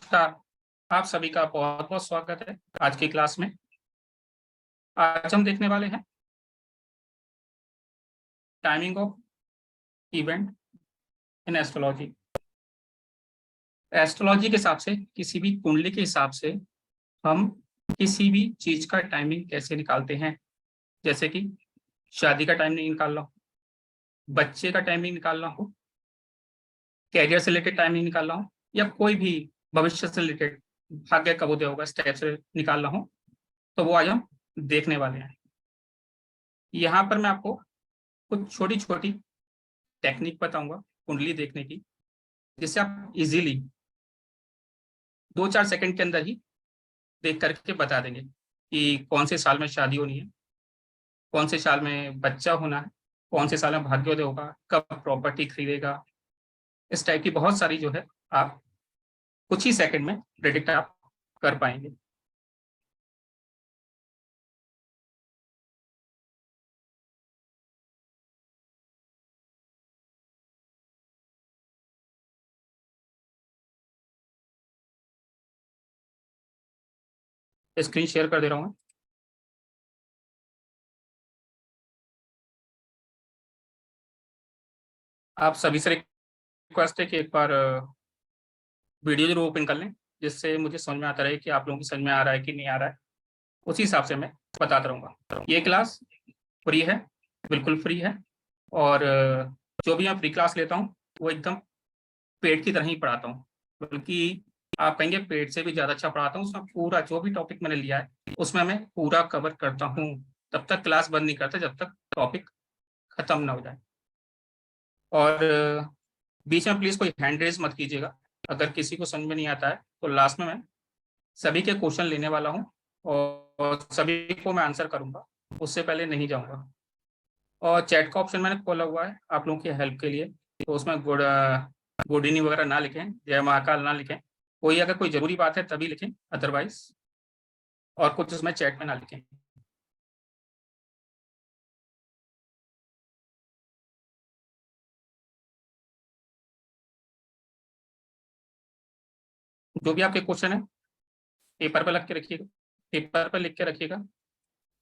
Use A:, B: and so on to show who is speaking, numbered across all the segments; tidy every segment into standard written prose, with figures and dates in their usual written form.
A: नमस्कार। आप सभी का बहुत-बहुत स्वागत है आज की क्लास में। आज हम देखने वाले हैं timing of event in astrology. Astrology के हिसाब से किसी भी कुंडली के हिसाब से हम किसी भी चीज़ का टाइमिंग कैसे निकालते हैं। जैसे कि शादी का टाइमिंग निकालना हो, बच्चे का टाइमिंग निकालना हो, करियर से रिलेटेड टाइमिंग निकालना हो या कोई भी भविष्य से रिलेटेड भाग्य कब उदय होगा इस टाइप से निकालना हो, तो वो आज हम देखने वाले हैं। यहाँ पर मैं आपको कुछ छोटी-छोटी टेक्निक बताऊँगा कुंडली देखने की, जिससे आप इज़िली 2-4 सेकंड के अंदर ही देख करके बता देंगे कि कौन से साल में शादी होनी है, कौन से साल में बच्चा होना है, कौन से साल में भाग्योदय होगा, कब प्रॉपर्टी खरीदेगा। इस टाइप की बहुत सारी जो है आप कुछ ही सेकंड में प्रेडिक्ट आप कर पाएँगे। स्क्रीन शेयर कर दे रहा हूँ मैं। आप सभी से रिक्वेस्ट है कि एक बार वीडियो ज़रूर ओपन कर लें, जिससे मुझे समझ में आता रहे कि आप लोगों की समझ में आ रहा है कि नहीं आ रहा है। उसी हिसाब से मैं बताता रहूँगा। ये क्लास फ्री है, बिल्कुल फ्री है और जो भी मैं फ्री क्लास लेता हूँ, वो एकदम पेड की तरह ही पढ़ाता हूँ। बल्कि आप कहेंगे पेड से भी ज़्यादा अच्छा पढ़ाता हूँ, उसमें पूरा जो भी टॉपिक मैंने लिया है, उसमें मैं पूरा कवर करता हूँ। तब तक क्लास बंद नहीं करता जब तक टॉपिक खत्म ना हो जाए। और बीच में प्लीज़ कोई हैंड रेज़ मत कीजिएगा। अगर किसी को समझ में नहीं आता है, तो लास्ट में मैं सभी के क्वेश्चन लेने वाला हूँ और सभी को मैं आंसर करूँगा, उससे पहले नहीं जाऊँगा। और चैट का ऑप्शन मैंने खोला हुआ है आप लोगों की हेल्प के लिए, तो उसमें गुड इवनिंग वगैरह ना लिखें, जय महाकाल ना लिखें। कोई अगर कोई ज़रूरी बात है तभी लिखें, अदरवाइज़ और कुछ उसमें चैट में ना लिखें। जो भी आपके क्वेश्चन हैं, पेपर पे लिख के रखिएगा, पेपर पे लिख के रखिएगा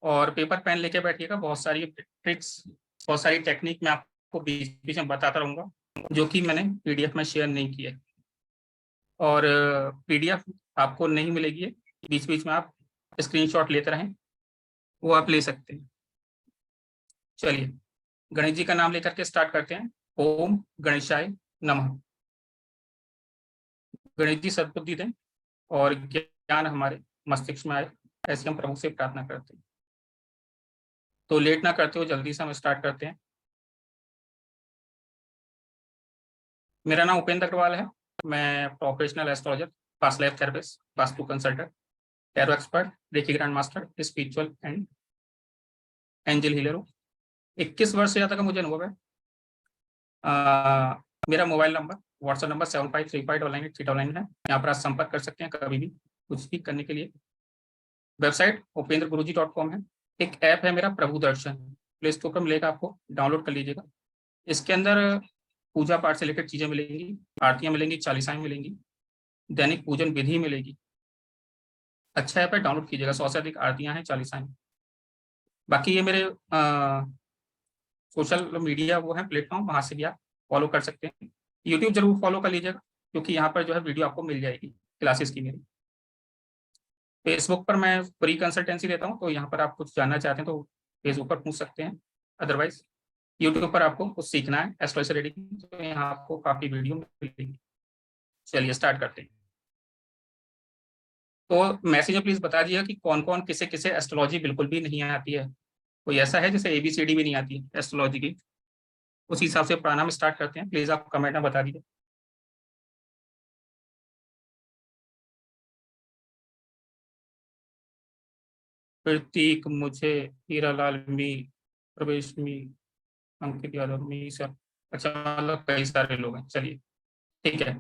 A: और पेपर पेन लेके बैठिएगा। बहुत सारी ट्रिक्स, बहुत सारी टेक्निक मैं आपको बीच-बीच में बताता रहूँगा, जो कि मैंने पीडीएफ में शेयर नहीं की है। और पीडीएफ आपको नहीं मिलेगी, बीच-बीच में आप स्क्रीनशॉट लेते रहें, वो आप ले सकते हैं। चलिए, गणेश जी का नाम लेकर के स्टार्ट करते हैं। ओम गणेशाय नमः। गणेश जी सद्बुद्धि दें और ज्ञान हमारे मस्तिष्क में आए, ऐसी हम प्रभु से प्रार्थना करते हैं। तो लेट ना करते हुए जल्दी से हम स्टार्ट करते हैं। मेरा नाम उपेंद्र अग्रवाल है। मैं professional astrologer, past life therapist, vastu consultant, tarot expert, reiki grand master, spiritual and angel healer हूँ। 21 वर्ष से ज़्यादा का मुझे अनुभव है। मेरा मोबाइल नंबर, व्हाट्सएप नंबर 7535 है। यहाँ पर आप संपर्क कर सकते हैं कभी भी, कुछ भी करने के लिए। वेबसाइट upendraguruji.com है। एक ऐप है मेरा प्रभु दर्शन, प्ले स्टोर पर मिलेगा, आपको डाउनलोड कर लीजिएगा। इसके अंदर पूजा पाठ से रिलेटेड चीज़ें मिलेंगी, आरतियाँ मिलेंगी, चालीसाएँ मिलेंगी, दैनिक पूजन विधि मिलेगी। अच्छा ऐप है, डाउनलोड कीजिएगा। 100 से अधिक आरतियाँ हैं, चालीसाएँ हैं। बाकी ये मेरे सोशल मीडिया वो है प्लेटफ़ॉर्म, वहाँ से भी आप फ़ॉलो कर सकते हैं। यूट्यूब ज़रूर फ़ॉलो कर लीजिएगा, क्योंकि यहाँ पर जो है वीडियो आपको मिल जाएगी क्लासेस की मेरी। फेसबुक पर मैं फ्री कंसल्टेंसी देता हूँ, तो यहाँ पर आप कुछ जानना चाहते हैं तो फेसबुक पर पूछ सकते हैं। अदरवाइज़ यूट्यूब पर आपको कुछ सीखना है एस्ट्रोलॉजी से रिलेटेड, तो यहाँ आपको काफ़ी वीडियो मिलेगी। चलिए स्टार्ट करते हैं। तो मैसेज में प्लीज़ बता दीजिएगा कि कौन-कौन, किसे-किसे एस्ट्रोलॉजी बिल्कुल भी नहीं आती है। कोई ऐसा है जिसे एबीसीडी भी नहीं आती है एस्ट्रोलॉजी की? उसी हिसाब से पढ़ाना हम स्टार्ट करते हैं। प्लीज़ आप कमेंट में बता दीजिए। प्रतीक, मुझे, हीरालाल, मी, प्रवेश, मी, अंकित यादव, मी सर। अच्छा, मतलब कई सारे लोग हैं। चलिए, ठीक है।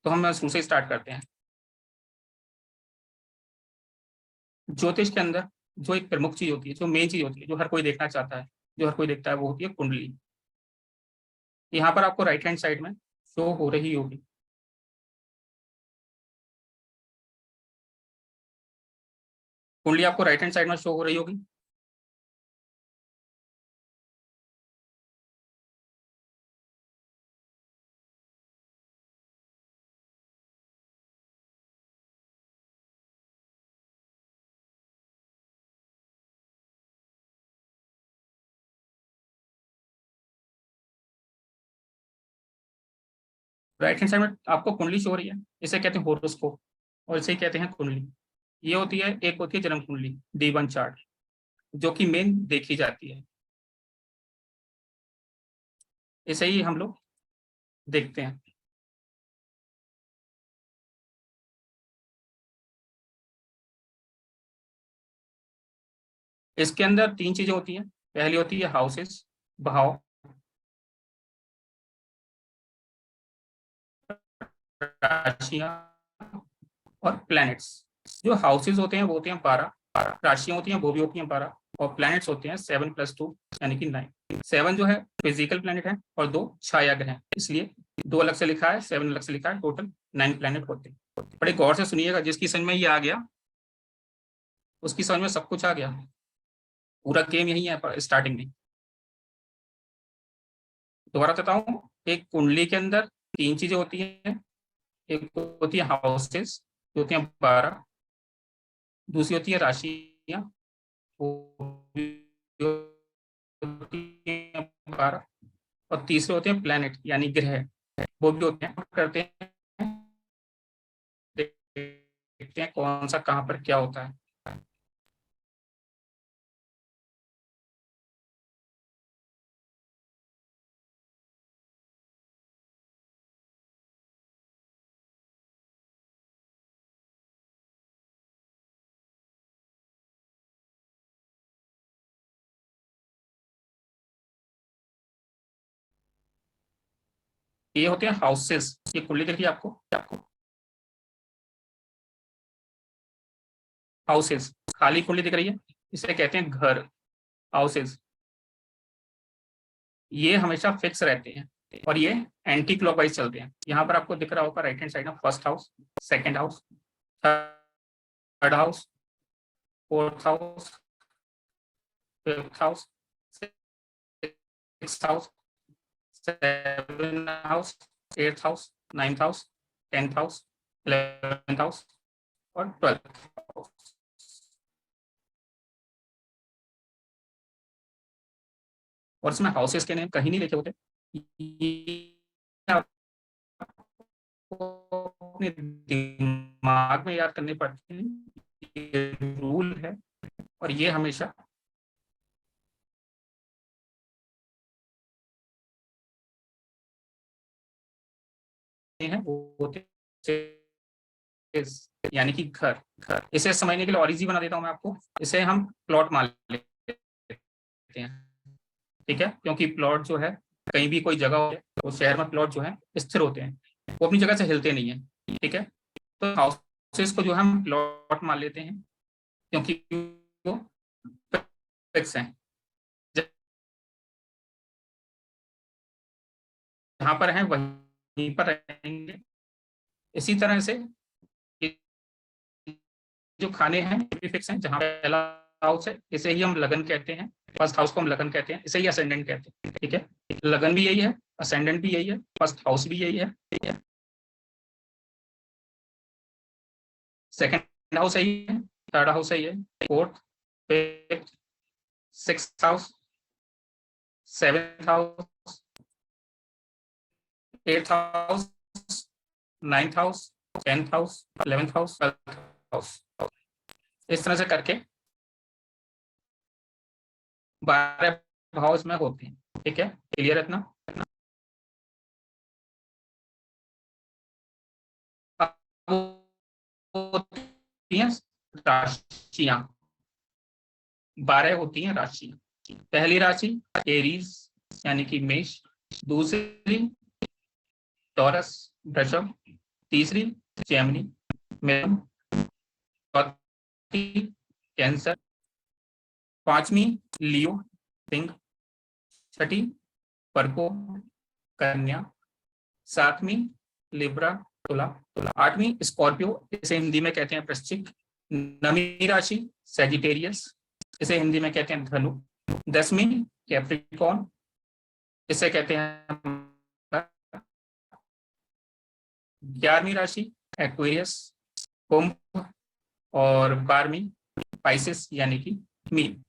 A: तो हम शुरू से स्टार्ट करते हैं। ज्योतिष के अंदर जो एक प्रमुख चीज़ होती है, जो मेन चीज़ होती है, जो हर कोई देखना चाहता है, जो हर कोई देखता है, वो होती है कुंडली। यहाँ पर आपको राइट हैंड साइड में शो हो रही होगी। कुंडली आपको राइट हैंड साइड में शो हो रही होगी। राइट हैंड साइड में आपको कुंडली शो हो रही है, इसे कहते हैं होरोस्कोप और इसे कहते हैं कुंडली। ये होती है, एक होती है जन्म कुंडली D1 चार्ट, जो कि मेन देखी जाती है, इसे ही हम लोग देखते हैं। इसके अंदर 3 चीजें होती हैं। पहली होती है हाउसेस, भाव, राशियां और प्लैनेट्स। जो हाउसेस होते हैं वो होते हैं 12, राशियां होती हैं वो भी होती हैं 12, और प्लैनेट्स होते हैं 7+2 यानी कि 9। 7 जो है फिजिकल प्लैनेट है और 2 छाया ग्रह हैं, इसलिए 2 अलग से लिखा है, 7 अलग से लिखा है, टोटल 9 प्लैनेट होते हैं। बड़े गौर से सुनिएगा, जिसकी समझ में ये आ गया उसकी समझ में सब कुछ आ गया। पूरा गेम यही है स्टार्टिंग में। दोबारा बताऊं, एक कुंडली के अंदर 3 चीजें होती हैं। एक होती है हाउसेस, जो होती हैं 12, दूसरी होती है राशियां, वो भी होती हैं 12, और तीसरे होते हैं प्लैनेट यानी ग्रह, वो भी होते हैं। करते हैं, देखते हैं कौन सा कहाँ पर क्या होता है। ये होते हैं हाउसेस। ये कुंडली दिख रही है आपको हाउसेस, खाली कुंडली दिख रही है, इसे कहते हैं घर, हाउसेस। ये हमेशा फिक्स रहते हैं और ये एंटी क्लॉकवाइज चलते हैं। यहाँ पर आपको दिख रहा होगा राइट हैंड साइड में first house, second house, third house, fourth house, fifth house, sixth house, seventh house, eighth house, ninth house, 10th house, 11th house और 12th हाउस। और इसमें हाउसेस के नेम कहीं नहीं लिखे होते, अपने दिमाग में याद करने पड़ते हैं। ये रूल है और ये हमेशा है वो होते यानी कि घर। घर इसे समझने के लिए और इजी बना देता हूं मैं आपको। इसे हम प्लॉट मान लेते हैं, ठीक है, क्योंकि प्लॉट जो है कहीं भी कोई जगह हो तो शहर में प्लॉट जो है स्थिर होते हैं, वो अपनी जगह से हिलते नहीं है, ठीक है। तो हाउसेस को जो हम प्लॉट मान लेते हैं क्योंकि वो फिक्स हैं, जहां पर हैं वहीं पर रहेंगे। इसी तरह से जो खाने हैं ये भी फिक्स हैं। जहां पहला हाउस है इसे ही हम लगन कहते हैं, फर्स्ट हाउस को हम लगन कहते हैं, इसे ही असेंडेंट कहते हैं, ठीक है। लगन भी यही है, असेंडेंट भी यही है, फर्स्ट हाउस भी यही है, ठीक है। सेकंड हाउस यही है, थर्ड हाउस यही है, fourth, fifth, sixth house, seventh house, eighth house, ninth house, 10th house, 11th house, 12th house. इस तरह से करके 12 भाव इसमें होते हैं, ठीक है। क्लियर है इतना? होती हैं राशियां, 12 होती हैं राशियां। पहली राशि एरीज यानी कि मेष, दूसरी टॉरस वृषभ, तीसरी जेमिनी मिथुन, चौथी कैंसर, पांचवी लियो सिंह, छठी वर्गो कन्या, सातवीं लिब्रा तुला, आठवीं स्कॉर्पियो, इसे हिंदी में कहते हैं वृश्चिक, नवी राशि सैजिटेरियस, इसे हिंदी में कहते हैं धनु। 10वीं कैप्रिकॉर्न, इसे कहते हैं। 11वीं राशि एक्वेरियस कुंभ, और 12वीं पाइसेस यानी कि मीन।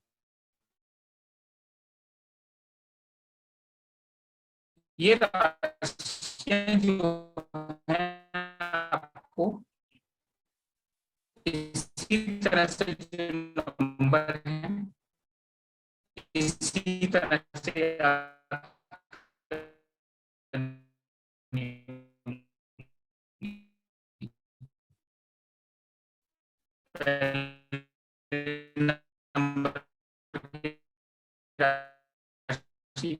A: ये राशियां जो है आपको इसी तरह से जो नंबर हैं इसी तरह से नंबर राशि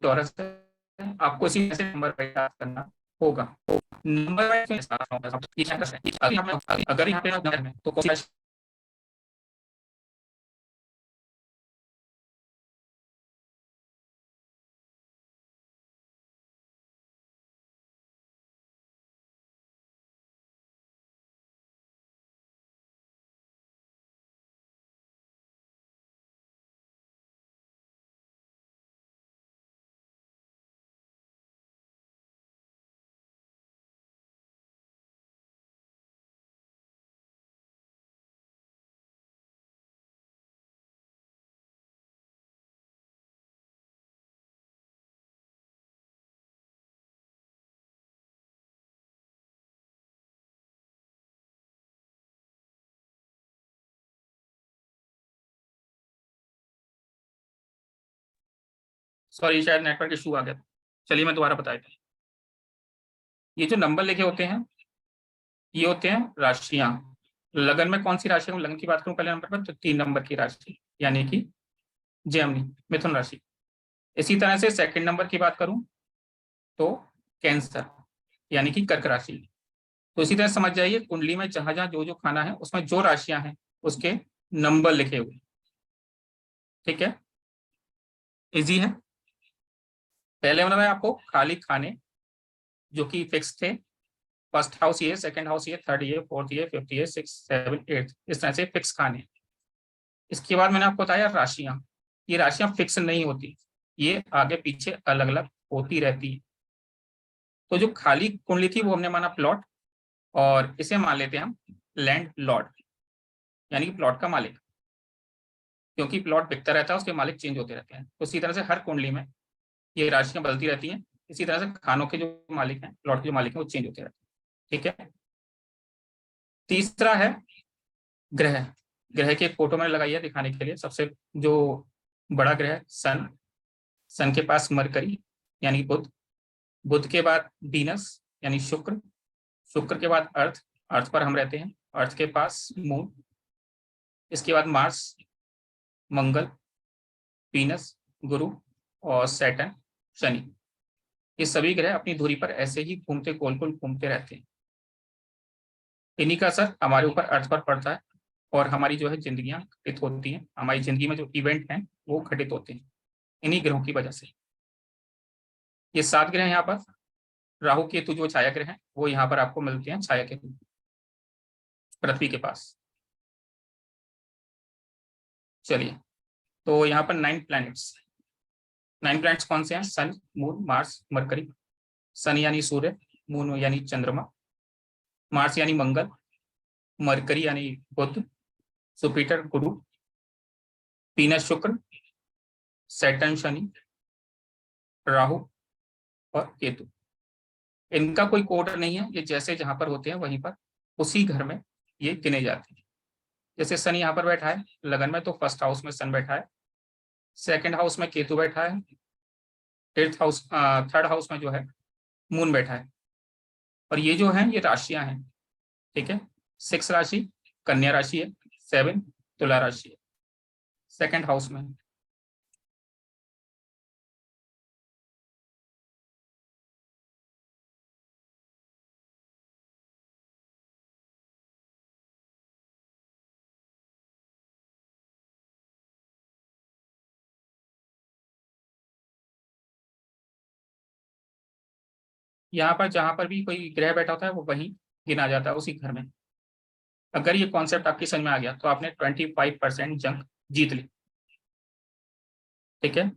A: टॉरस है, आपको इसी से नंबर पर याद करना होगा। नंबर अगर यहाँ पे तो कौन सी सॉरी शायद नेटवर्क इशू आ गया था। चलिए मैं दोबारा बता देता हूँ। ये जो नंबर लिखे होते हैं ये होते हैं राशियां। लगन में कौन सी राशि है, लगन की बात करूं पहले नंबर पर, तो 3 नंबर की राशि यानी कि जेमिनी, मिथुन राशि। इसी तरह से सेकंड नंबर की बात करूं तो कैंसर यानी कि कर्क राशि। तो इसी तरह समझ जाइए कुंडली में जहां जहां जो जो खाना है उसमें जो राशियां हैं उसके नंबर लिखे हुए। ठीक है, इजी है। पहले मैंने आपको खाली खाने जो कि फिक्स थे, फर्स्ट हाउस ये, सेकंड हाउस ये, थर्ड ये, फोर्थ ये, फिफ्थ ये, सिक्स, सेवन, एट, इस तरह से फिक्स खाने। इसके बाद मैंने आपको बताया राशियां। ये राशियां फिक्स नहीं होती, ये आगे पीछे अलग अलग होती रहती है। तो जो खाली कुंडली थी वो हमने माना प्लॉट, और इसे मान लेते हैं हम लैंड लॉर्ड यानी कि प्लॉट का मालिक, क्योंकि प्लॉट बिकता रहता है उसके मालिक चेंज होते रहते हैं। तो इसी तरह से हर कुंडली में ये राशियां बदलती रहती हैं। इसी तरह से खानों के जो मालिक हैं, प्लॉट के जो मालिक हैं, वो चेंज होते रहते हैं। ठीक है, तीसरा है ग्रह। ग्रह की एक फोटो मैंने लगाई है दिखाने के लिए। सबसे जो बड़ा ग्रह है सन, सन के पास मरकरी यानी बुध, बुध के बाद वीनस यानी शुक्र, शुक्र के बाद अर्थ, अर्थ पर हम रहते हैं, अर्थ के पास मून, इसके बाद मार्स, मंगल, वीनस, गुरु और सैटर्न, शनि। ये सभी ग्रह अपनी धुरी पर ऐसे ही घूमते गोल गोल घूमते रहते हैं। इन्हीं का असर हमारे ऊपर अर्थ पर पड़ता है और हमारी जो है जिंदगियां घटित होती हैं, हमारी जिंदगी में जो इवेंट हैं वो घटित होते हैं इन्हीं ग्रहों की वजह से। ये 7 ग्रह यहाँ पर, राहु केतु जो छाया ग्रह हैं वो यहाँ पर आपको मिलते हैं छाया केतु पृथ्वी के पास। चलिए, तो यहाँ पर 9 प्लैनेट्स, 9 प्लैनेट्स कौन से हैं? सन, मून, मार्स, मरकरी। सन यानी सूर्य, मून यानी चंद्रमा, मार्स यानी मंगल, मरकरी यानी बुध, जुपिटर गुरु, वीनस शुक्र, सैटर्न शनि, राहु और केतु। इनका कोई कोड नहीं है, ये जैसे जहां पर होते हैं वहीं पर उसी घर में ये गिने जाते हैं। जैसे सन यहाँ पर बैठा है लगन में, तो फर्स्ट हाउस में सन बैठा है, सेकंड हाउस में केतु बैठा है, फिफ्थ हाउस, थर्ड हाउस में जो है मून बैठा है। और ये जो है ये राशियां हैं। ठीक है, 6 राशि कन्या राशि है, 7 तुला राशि है, सेकंड हाउस में। यहाँ पर जहाँ पर भी कोई ग्रह बैठा होता है वो वहीं गिना जाता है, उसी घर में। अगर ये कॉन्सेप्ट आपकी समझ में आ गया तो आपने 25% जंग जीत ली। ठीक है।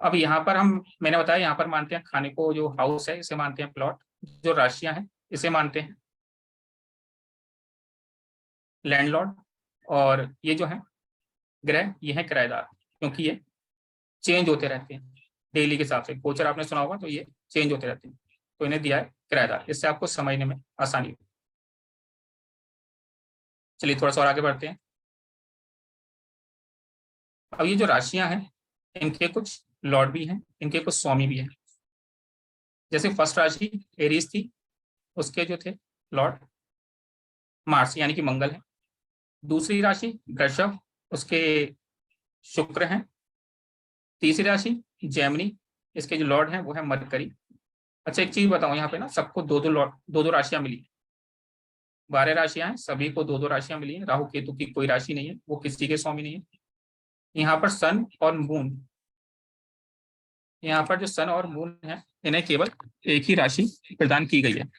A: अब यहाँ पर मैंने बताया यहाँ पर मानते हैं खाने को, जो हाउस है इसे मानते हैं प्लॉट, जो राशियां हैं इसे मानते हैं लैंडलॉर्ड, और ये जो है ग्रह ये है किराएदार, क्योंकि ये चेंज होते रहते हैं डेली के हिसाब से। गोचर आपने सुना होगा, तो ये चेंज होते रहते हैं, तो इन्हें दिया है किराएदार। इससे आपको समझने में आसानी हो। चलिए थोड़ा सा और आगे बढ़ते हैं। अब ये जो राशियां हैं इनके कुछ लॉर्ड भी हैं, इनके कुछ स्वामी भी हैं। जैसे फर्स्ट राशि एरीज थी, उसके जो थे लॉर्ड मार्स यानी कि मंगल है। दूसरी राशि वृषभ, उसके शुक्र हैं। तीसरी राशि जेमिनी, इसके जो लॉर्ड हैं वो है मरकरी। अच्छा एक चीज बताऊं, यहाँ पे ना सबको दो दो लॉर्ड, दो दो राशियां मिली। 12 राशियां हैं, सभी को दो दो राशियां मिली हैं। राहु केतु की कोई राशि नहीं है, वो किसी के स्वामी नहीं है। यहाँ पर सन और मून, यहाँ पर जो सन और मून है इन्हें केवल एक ही राशि प्रदान की गई है।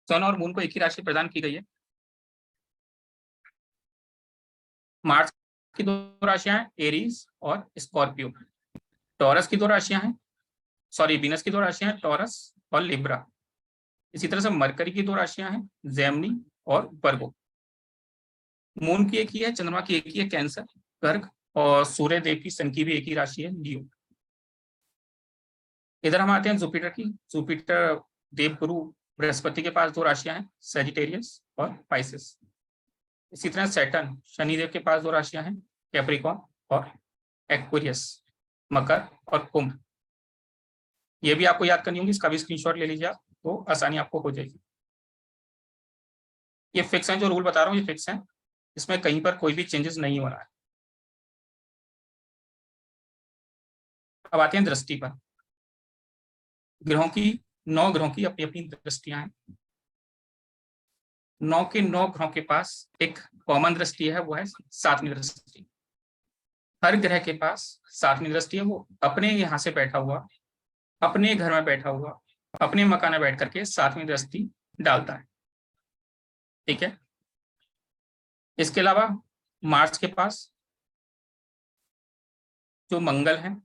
A: सन और मून को एक ही राशि प्रदान की गई है। मार्स की दो राशियां हैं एरीज और स्कॉर्पियो। टॉरस की दो राशियां हैं, सॉरी वीनस की दो राशियां हैं टॉरस और लिब्रा। इसी तरह से मरकरी की दो राशियां हैं जेमिनी और वर्गो। मून की एक ही है, चंद्रमा की एक ही है कैंसर कर्क, और सूर्य देव की सन की भी एक ही राशि है लियो। इधर हम आते हैं जुपिटर की। जुपिटर देवगुरु बृहस्पति के पास दो राशियां हैं सेजिटेरियस और पाइसेस। इसी तरह सैटर्न शनिदेव के पास दो राशियां हैं कैप्रिकॉन और एक्वेरियस, मकर और कुंभ। ये भी आपको याद करनी होगी, इसका भी स्क्रीनशॉट ले लीजिए आप, तो आसानी आपको हो जाएगी। ये फिक्स है, जो रूल बता रहा हूँ ये फिक्स है, इसमें कहीं पर कोई भी चेंजेस नहीं हो रहा है। अब आते हैं दृष्टि पर। ग्रहों की 9 ग्रहों की अपनी अपनी दृष्टियां हैं। 9 के 9 ग्रहों के पास एक कॉमन दृष्टि है, वो है 7वीं दृष्टि। हर ग्रह के पास 7वीं दृष्टि है, वो अपने यहाँ से बैठा हुआ, अपने घर में बैठा हुआ, अपने मकान में बैठ करके 7वीं दृष्टि डालता है। ठीक है। इसके अलावा मार्स के पास जो मंगल है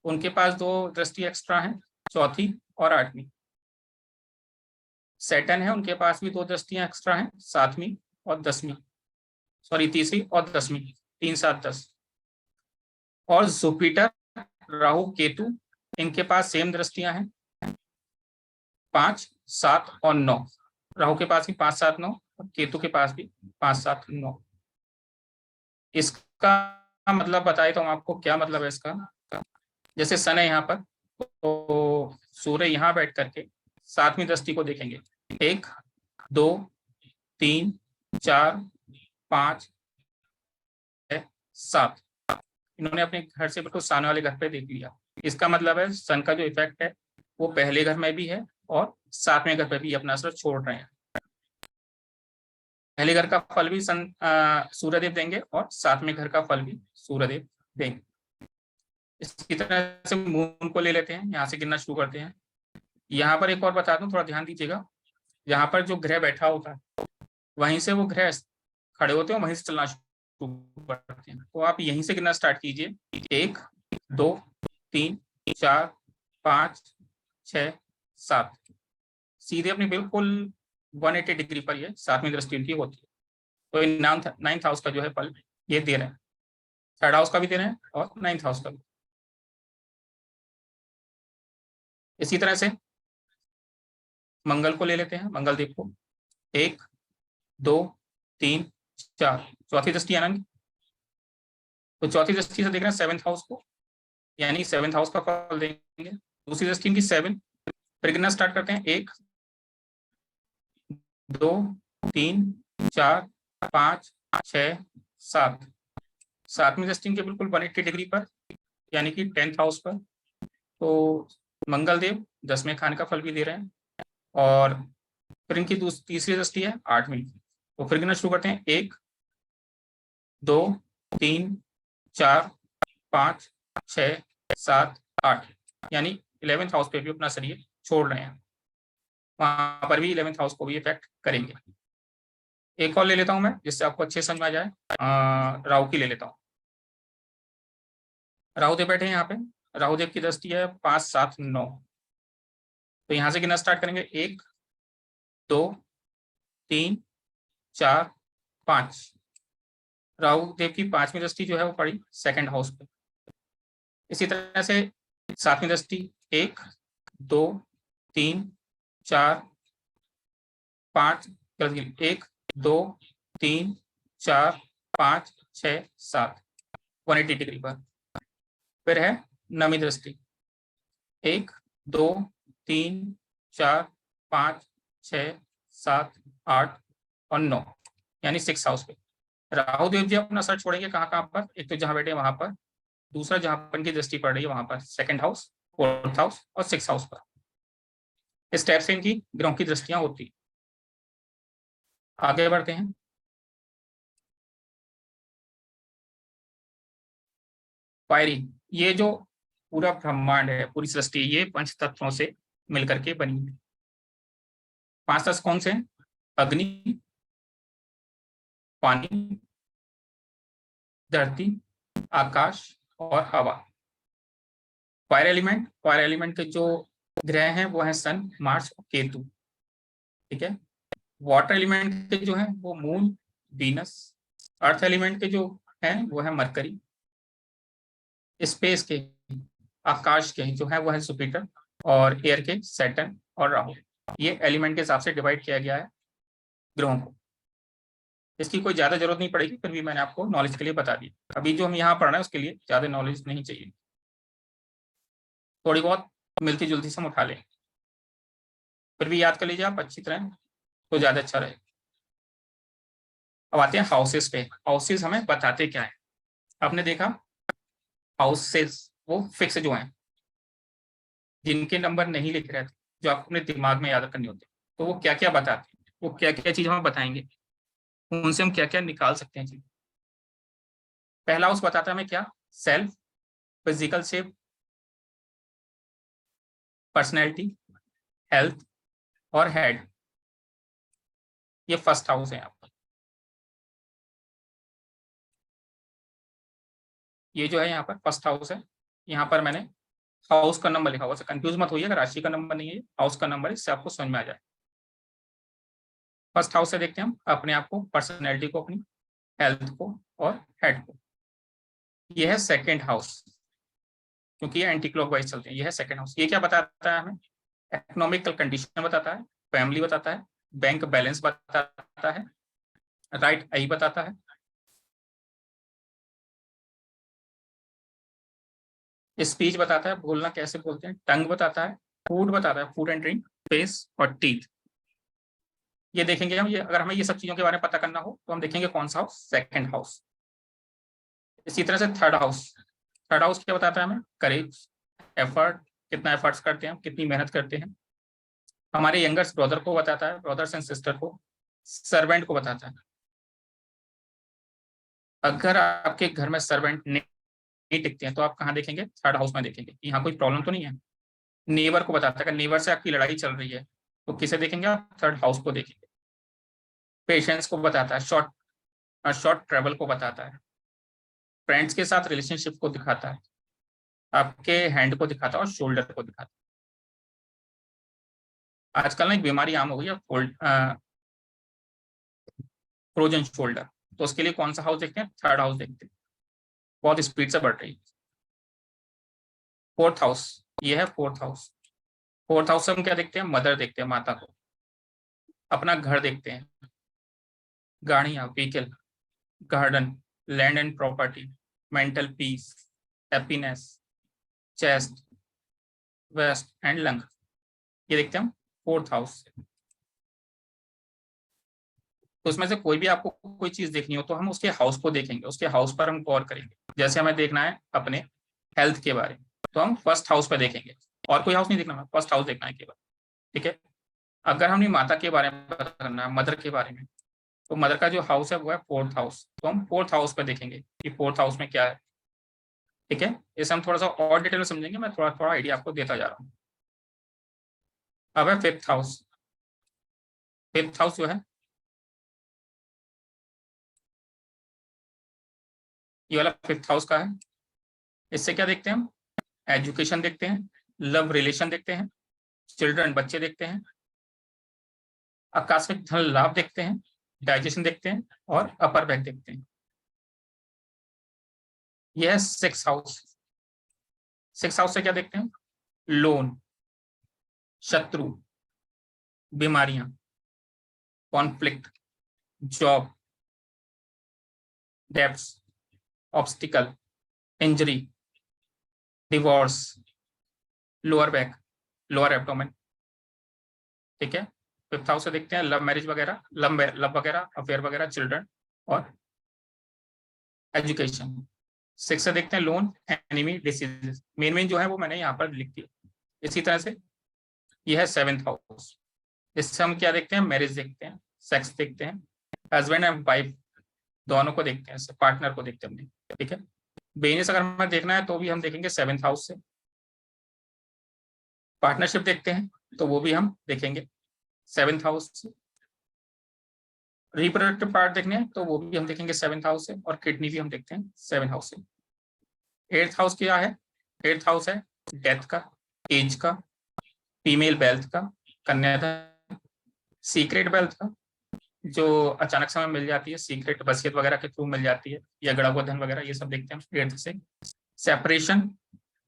A: उनके पास दो दृष्टि एक्स्ट्रा है, चौथी और 8वीं। सैटर्न है, उनके पास भी दो दृष्टियां एक्स्ट्रा हैं, 7वीं और 10वीं, सॉरी तीसरी और 10वीं, 3 7 10। और जुपिटर राहु केतु इनके पास सेम दृष्टियां हैं 5 7 और 9। राहु के पास भी 5 7 9 और केतु के पास भी 5 7 9। इसका मतलब बताए तो हम आपको, क्या मतलब है इसका। जैसे सन है यहाँ पर, तो सूर्य यहाँ बैठ करके 7वीं दृष्टि को देखेंगे, 1 2 3 4 5 6 7। इन्होंने अपने घर से बिल्कुल सामने वाले घर पे देख लिया। इसका मतलब है सन का जो इफेक्ट है वो पहले घर में भी है और 7वें घर पे भी अपना असर छोड़ रहे हैं। पहले घर का फल भी सूर्यदेव देंगे और 7वें घर का फल भी सूर्यदेव देंगे। इसी तरह से मून को ले लेते हैं, यहाँ से गिनना शुरू करते हैं। यहाँ पर एक और बता दूं, थोड़ा ध्यान दीजिएगा। यहाँ पर जो ग्रह बैठा होता है वहीं से वो ग्रह खड़े होते हैं, वहीं से चलना शुरू करते हैं। तो आप यहीं से गिनना स्टार्ट कीजिए, 1 2 3 4 5 6 7। सीधे अपनी बिल्कुल 180 डिग्री पर ये 7वीं दृष्टि इनकी होती है। तो इन 9th हाउस का जो है फल ये दे रहे हैं, 3rd हाउस का भी दे रहे हैं और 9th हाउस का भी। इसी तरह से मंगल को ले लेते हैं, मंगल देव को, 1 2 3 4, चौथी दृष्टि आनंद। तो चौथी दृष्टि से देख रहे हैं 7th हाउस को, यानी 7th हाउस का फल देंगे। दूसरी दृष्टि इनकी 7, फिर गिनना स्टार्ट करते हैं, 1 2 3 4 5 6 7। 7वीं दृष्टि इनके बिल्कुल 180 डिग्री पर, यानी कि 10th हाउस पर। तो मंगल देव 10वें खाने का फल भी दे रहे हैं, और 7वीं दृष्टि इनकी 7 पर, यानी कि 10th हाउस पर। तो मंगल देव 10वें खाने का फल भी दे रहे हैं, और 7वीं दृष्टि इनकी 7 पर, यानी कि 10th हाउस पर। तो मंगल देव 10वें खाने का फल भी दे रहे हैं, और फिर इनकी तीसरी दृष्टि है 8वीं, तो फिर गिनना शुरू करते हैं। 1 2 3 4 5 6 7 8, यानी 11th हाउस पे भी अपना शरीर छोड़ रहे हैं, वहां पर भी 11th हाउस को भी इफेक्ट करेंगे। एक और ले लेता हूं मैं जिससे आपको अच्छे समझ में आ जाए, राहु की ले लेता हूँ। राहुदेव बैठे हैं यहाँ पे, राहुदेव की दृष्टि है 5 7 9, तो यहाँ से गिनना स्टार्ट करेंगे। 1 2 3 4 5, राहुदेव की 5वीं दृष्टि जो है वो पड़ी 2nd हाउस पे। इसी तरह से 7वीं दृष्टि 1 2 3 4 5, 1 2 3 4 5 6 7, 180 डिग्री पर। फिर है 9वीं दृष्टि 1 2 3 4 5 6 7 8 और 9, यानी 6 हाउस पे। राहुदेव जी अपना सर छोड़ेंगे कहाँ कहाँ पर, एक तो जहां बैठे वहां पर, दूसरा जहां पर इनकी दृष्टि पड़ रही है वहां पर 2nd हाउस, 4th हाउस और 6th हाउस पर। इस टाइप से इनकी ग्रहों की दृष्टियां होती। आगे बढ़ते हैं। फायरिंग, ये जो पूरा ब्रह्मांड है, पूरी सृष्टि, ये 5 तत्वों से मिलकर के बनी है। 5 तत्व कौन से हैं? अग्नि, पानी, धरती, आकाश और हवा। फायर एलिमेंट के जो ग्रह हैं वो हैं सन, मार्स और केतु, ठीक है। वाटर एलिमेंट के जो हैं वो मून, वीनस। अर्थ एलिमेंट के जो हैं वो है मरकरी। स्पेस के, आकाश के जो है वो है जुपिटर, और एयर के सैटर्न और राहु। ये एलिमेंट के हिसाब से डिवाइड किया गया है ग्रहों को। इसकी कोई ज्यादा जरूरत नहीं पड़ेगी, फिर भी मैंने आपको नॉलेज के लिए बता दी। अभी जो हम यहाँ पढ़ रहे हैं उसके लिए ज्यादा नॉलेज नहीं चाहिए, थोड़ी बहुत मिलती जुलती से हम उठा लें, फिर भी याद कर लीजिए आप अच्छी तरह, तो ज्यादा अच्छा रहेगा। अब आते हैं हाउसेस पे। हाउसेस हमें बताते क्या है? आपने देखा हाउसेस वो फिक्स जो हैं, जिनके नंबर नहीं लिख रहे थे, जो आपको अपने दिमाग में याद करने होते, तो वो क्या क्या बताते हैं, वो क्या क्या चीज हमें बताएंगे, उनसे हम क्या क्या निकाल सकते हैं चीज। पहला हाउस बताता है हमें क्या? Self, physical shape, personality, health और हेड। ये फर्स्ट हाउस है आपका। ये जो है यहाँ पर फर्स्ट हाउस है। यहाँ पर मैंने हाउस का नंबर लिखा हुआ है, कंफ्यूज मत होइए, अगर राशि का नंबर नहीं है, हाउस का नंबर है, इससे आपको समझ में आ जाए। फर्स्ट हाउस से देखते हैं हम अपने आप को, पर्सनैलिटी को, अपनी हेल्थ को और हेड को। ये है 2nd हाउस, क्योंकि ये एंटी क्लॉकवाइज चलते हैं। ये है 2nd हाउस। ये क्या बताता है हमें? इकोनॉमिकल कंडीशन बताता है, फैमिली बताता है, बैंक बैलेंस बताता है, राइट आई बताता है, स्पीच बताता है, बोलना कैसे बोलते हैं, टंग बताता है, फूड बताता है, फूड एंड ड्रिंक, फेस और टीथ। ये देखेंगे हम, ये अगर हमें ये सब चीजों के बारे में पता करना हो तो हम देखेंगे कौन सा हाउस? 2nd house. इसी तरह से 3rd हाउस। 3rd हाउस क्या बताता है हमें? करेज, एफर्ट, कितना एफर्ट्स करते हैं, कितनी मेहनत करते हैं। हमारे यंगर ब्रदर को बताता है, ब्रदर्स एंड सिस्टर को, सर्वेंट को बताता है। अगर आपके घर में सर्वेंट नहीं टिकते हैं तो आप कहाँ देखेंगे? 3rd हाउस में देखेंगे, यहाँ कोई प्रॉब्लम तो नहीं है। नेबर को बताता है, अगर नेबर से आपकी लड़ाई चल रही है तो किसे देखेंगे आप? 3rd हाउस को देखेंगे। पेशेंस को बताता है, शॉर्ट ट्रेवल को बताता है, फ्रेंड्स के साथ रिलेशनशिप को दिखाता है, आपके हैंड को दिखाता है और शोल्डर को दिखाता है। आजकल ना एक बीमारी आम हो गई है, फ्रोजन शोल्डर, तो उसके लिए कौन सा हाउस देखते हैं? 3rd हाउस देखते हैं, बहुत स्पीड से बढ़ रही है। 4th हाउस, ये है 4th हाउस। 4th हाउस से हम क्या देखते हैं? मदर देखते हैं, माता को। अपना घर देखते हैं, गाड़ियां, vehicle, garden, land and property, mental peace, happiness, chest, waist and lung. ये देखते हैं हम 4th हाउस से। तो उसमें से कोई भी आपको कोई चीज देखनी हो तो हम उसके हाउस को देखेंगे, उसके हाउस पर हम गौर करेंगे। जैसे हमें देखना है अपने हेल्थ के बारे में, तो हम 1st हाउस पे देखेंगे, और कोई हाउस नहीं देखना, हमें 1st हाउस देखना है केवल, ठीक है। अगर हमने माता के बारे में पता करना है, मदर के बारे में, तो मदर का जो हाउस है वो है 4th हाउस, तो हम 4th हाउस पे देखेंगे कि 4th हाउस में क्या है। ठीक है, इसे हम थोड़ा सा और डिटेल में समझेंगे, मैं थोड़ा थोड़ा आइडिया आपको देता जा रहा हूँ। अब है 5th हाउस। 5th हाउस जो है, ये वाला 5th हाउस का है। इससे क्या देखते हैं हम? एजुकेशन देखते हैं, लव रिलेशन देखते हैं, चिल्ड्रन बच्चे देखते हैं, आकस्मिक धन लाभ देखते हैं, डाइजेशन देखते हैं और अपर बैक देखते हैं। यह है 6th हाउस। 6th हाउस से क्या देखते हैं? लोन, शत्रु, बीमारियां, conflict, job, debts, obstacle, injury, divorce, lower back, lower abdomen. ठीक है, 5th हाउस से देखते हैं लव मैरिज वगैरह, लव वगैरह, अफेयर वगैरह, चिल्ड्रन और एजुकेशन। 6 से देखते हैं लोन, एनिमी, डिसीजेस। मेन जो है वो मैंने यहाँ पर लिख दिया। इसी तरह से यह है 7th हाउस। इससे हम क्या देखते हैं? मैरिज देखते हैं, सेक्स देखते हैं, हस्बैंड एंड वाइफ दोनों को देखते हैं, पार्टनर को देखते हैं। ठीक है, बिजनेस अगर हमें देखना है तो भी हम देखेंगे 7th हाउस से। पार्टनरशिप देखते हैं तो वो भी हम देखेंगे 7th हाउस से। रिप्रोडक्टिव पार्ट देखने हैं तो वो भी हम देखेंगे 7th हाउस से, और किडनी भी हम देखते हैं 7th हाउस से। 8th हाउस क्या है? 8th हाउस है डेथ का, एज का, फीमेल वेल्थ का, कन्याधन, सीक्रेट वेल्थ का, जो अचानक समय मिल जाती है, सीक्रेट वसीयत वगैरह के थ्रू मिल जाती है, या गड़ा हुआ धन वगैरह, ये सब देखते हैं 8th से। सेपरेशन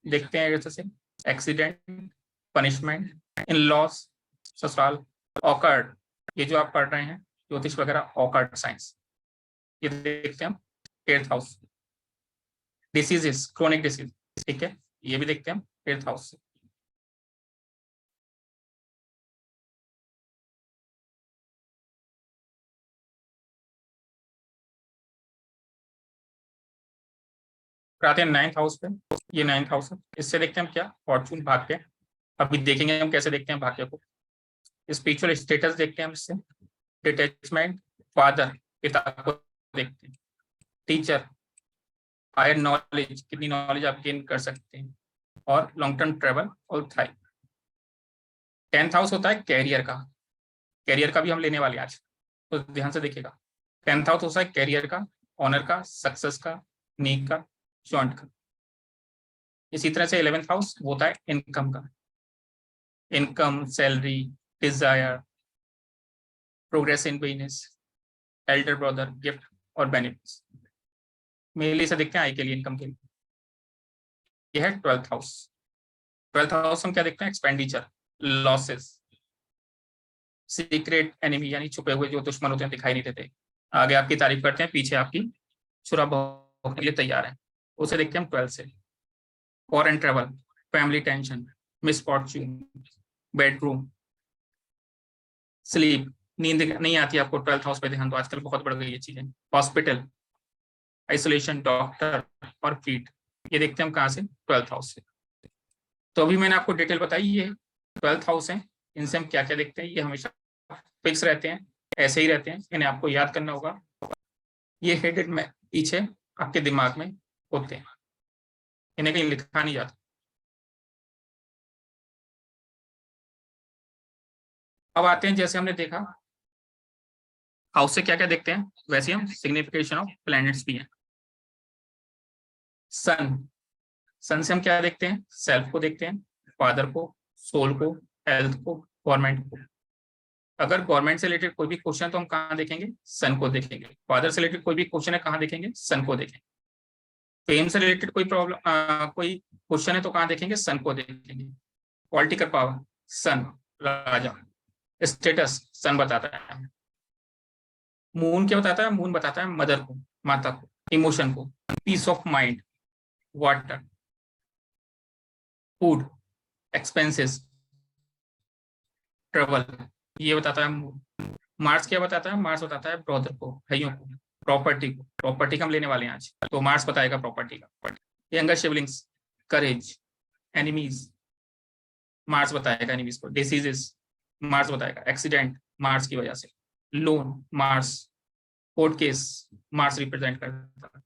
A: देखते हैं 8th से। एक्सीडेंट, पनिशमेंट, इन लॉस, ससुराल, ऑकर्ड, ये जो आप पढ़ रहे हैं ज्योतिष वगैरह, ऑकर्ड साइंस, ये देखते हैं हम 8th house. Diseases, chronic disease, ठीक है, ये भी देखते हैं हम 8th हाउस से। आते हैं 9th हाउस पे। ये 9th हाउस है, इससे देखते हैं हम क्या? फॉर्चून, भाग्य। अभी देखेंगे हम कैसे देखते हैं भाग्य को। स्पिरिचुअल स्टेटस देखते हैं हम इससे। डिटैचमेंट, फादर, पिता को देखते हैं। टीचर, हायर नॉलेज, कितनी नॉलेज आप गेन कर सकते हैं, और लॉन्ग टर्म ट्रेवल और थ्राइव। 10th हाउस होता है कैरियर का। कैरियर का भी हम लेने वाले आज, तो ध्यान से देखिएगा। 10th हाउस होता है कैरियर का, ऑनर का, सक्सेस का, नीक का, जॉइंट का। इसी तरह से 11th हाउस होता है इनकम का। Income, salary, desire, progress in business, elder brother, gift और बेनिफिट्स। मेरे लिए से देखते हैं आई के लिए, इनकम के लिए। यह है 12th हाउस। 12th हाउस हम क्या देखते हैं? एक्सपेंडिचर, लॉसेस, सीक्रेट एनिमी, यानी छुपे हुए जो दुश्मन होते हैं, दिखाई नहीं देते, आगे आपकी तारीफ करते हैं, पीछे आपकी छुरा भोंकने के लिए तैयार है, उसे देखते हैं हम 12th से। Foreign travel, family tension, misfortune, bedroom, sleep, नींद नहीं आती आपको, 12th हाउस पे ध्यान दो, आजकल बहुत बढ़ गई ये चीजें। हॉस्पिटल, आइसोलेशन, डॉक्टर और फीट, ये देखते हैं हम कहाँ से? 12th हाउस से। तो अभी मैंने आपको डिटेल बताई, ये 12th हाउस है, इनसे हम क्या क्या देखते हैं, ये हमेशा फिक्स रहते हैं, ऐसे ही रहते हैं, इन्हें आपको याद करना होगा। ये हेडेड में पीछे आपके दिमाग में होते हैं, इन्हें कहीं लिखा नहीं जाता। अब आते हैं, जैसे हमने देखा हाउस से क्या क्या देखते हैं, वैसे हम सिग्निफिकेशन ऑफ प्लैनेट्स भी हैं। सन, सन से हम क्या देखते हैं? सेल्फ को देखते हैं, फादर को, सोल को, हेल्थ को, गवर्नमेंट को। अगर गवर्नमेंट से रिलेटेड कोई भी क्वेश्चन है तो हम कहाँ देखेंगे? सन को देखेंगे। फादर से रिलेटेड कोई भी क्वेश्चन है, कहाँ देखेंगे? सन को देखेंगे। फेम से रिलेटेड कोई प्रॉब्लम, कोई क्वेश्चन है तो कहाँ देखेंगे? सन को देखेंगे। पॉलिटिकल पावर, सन, राजा। स्टेटस, सन बताता है। मून क्या बताता है? मून बताता है मदर को, माता को, इमोशन को, peace of mind, water, food, expenses, travel, ये बताता है मून। मार्स क्या बताता है? मार्स बताता है ब्रदर को, भाइयों को, प्रॉपर्टी को। प्रॉपर्टी का हम लेने वाले हैं आज, तो मार्स बताएगा प्रॉपर्टी का। यंगर सिबलिंग्स, करेज, एनिमीज, मार्स बताएगा एनिमीज को। डिसीजेस, मार्स बताएगा, एक्सीडेंट मार्स की वजह से, loan Mars, court case Mars represent करता है,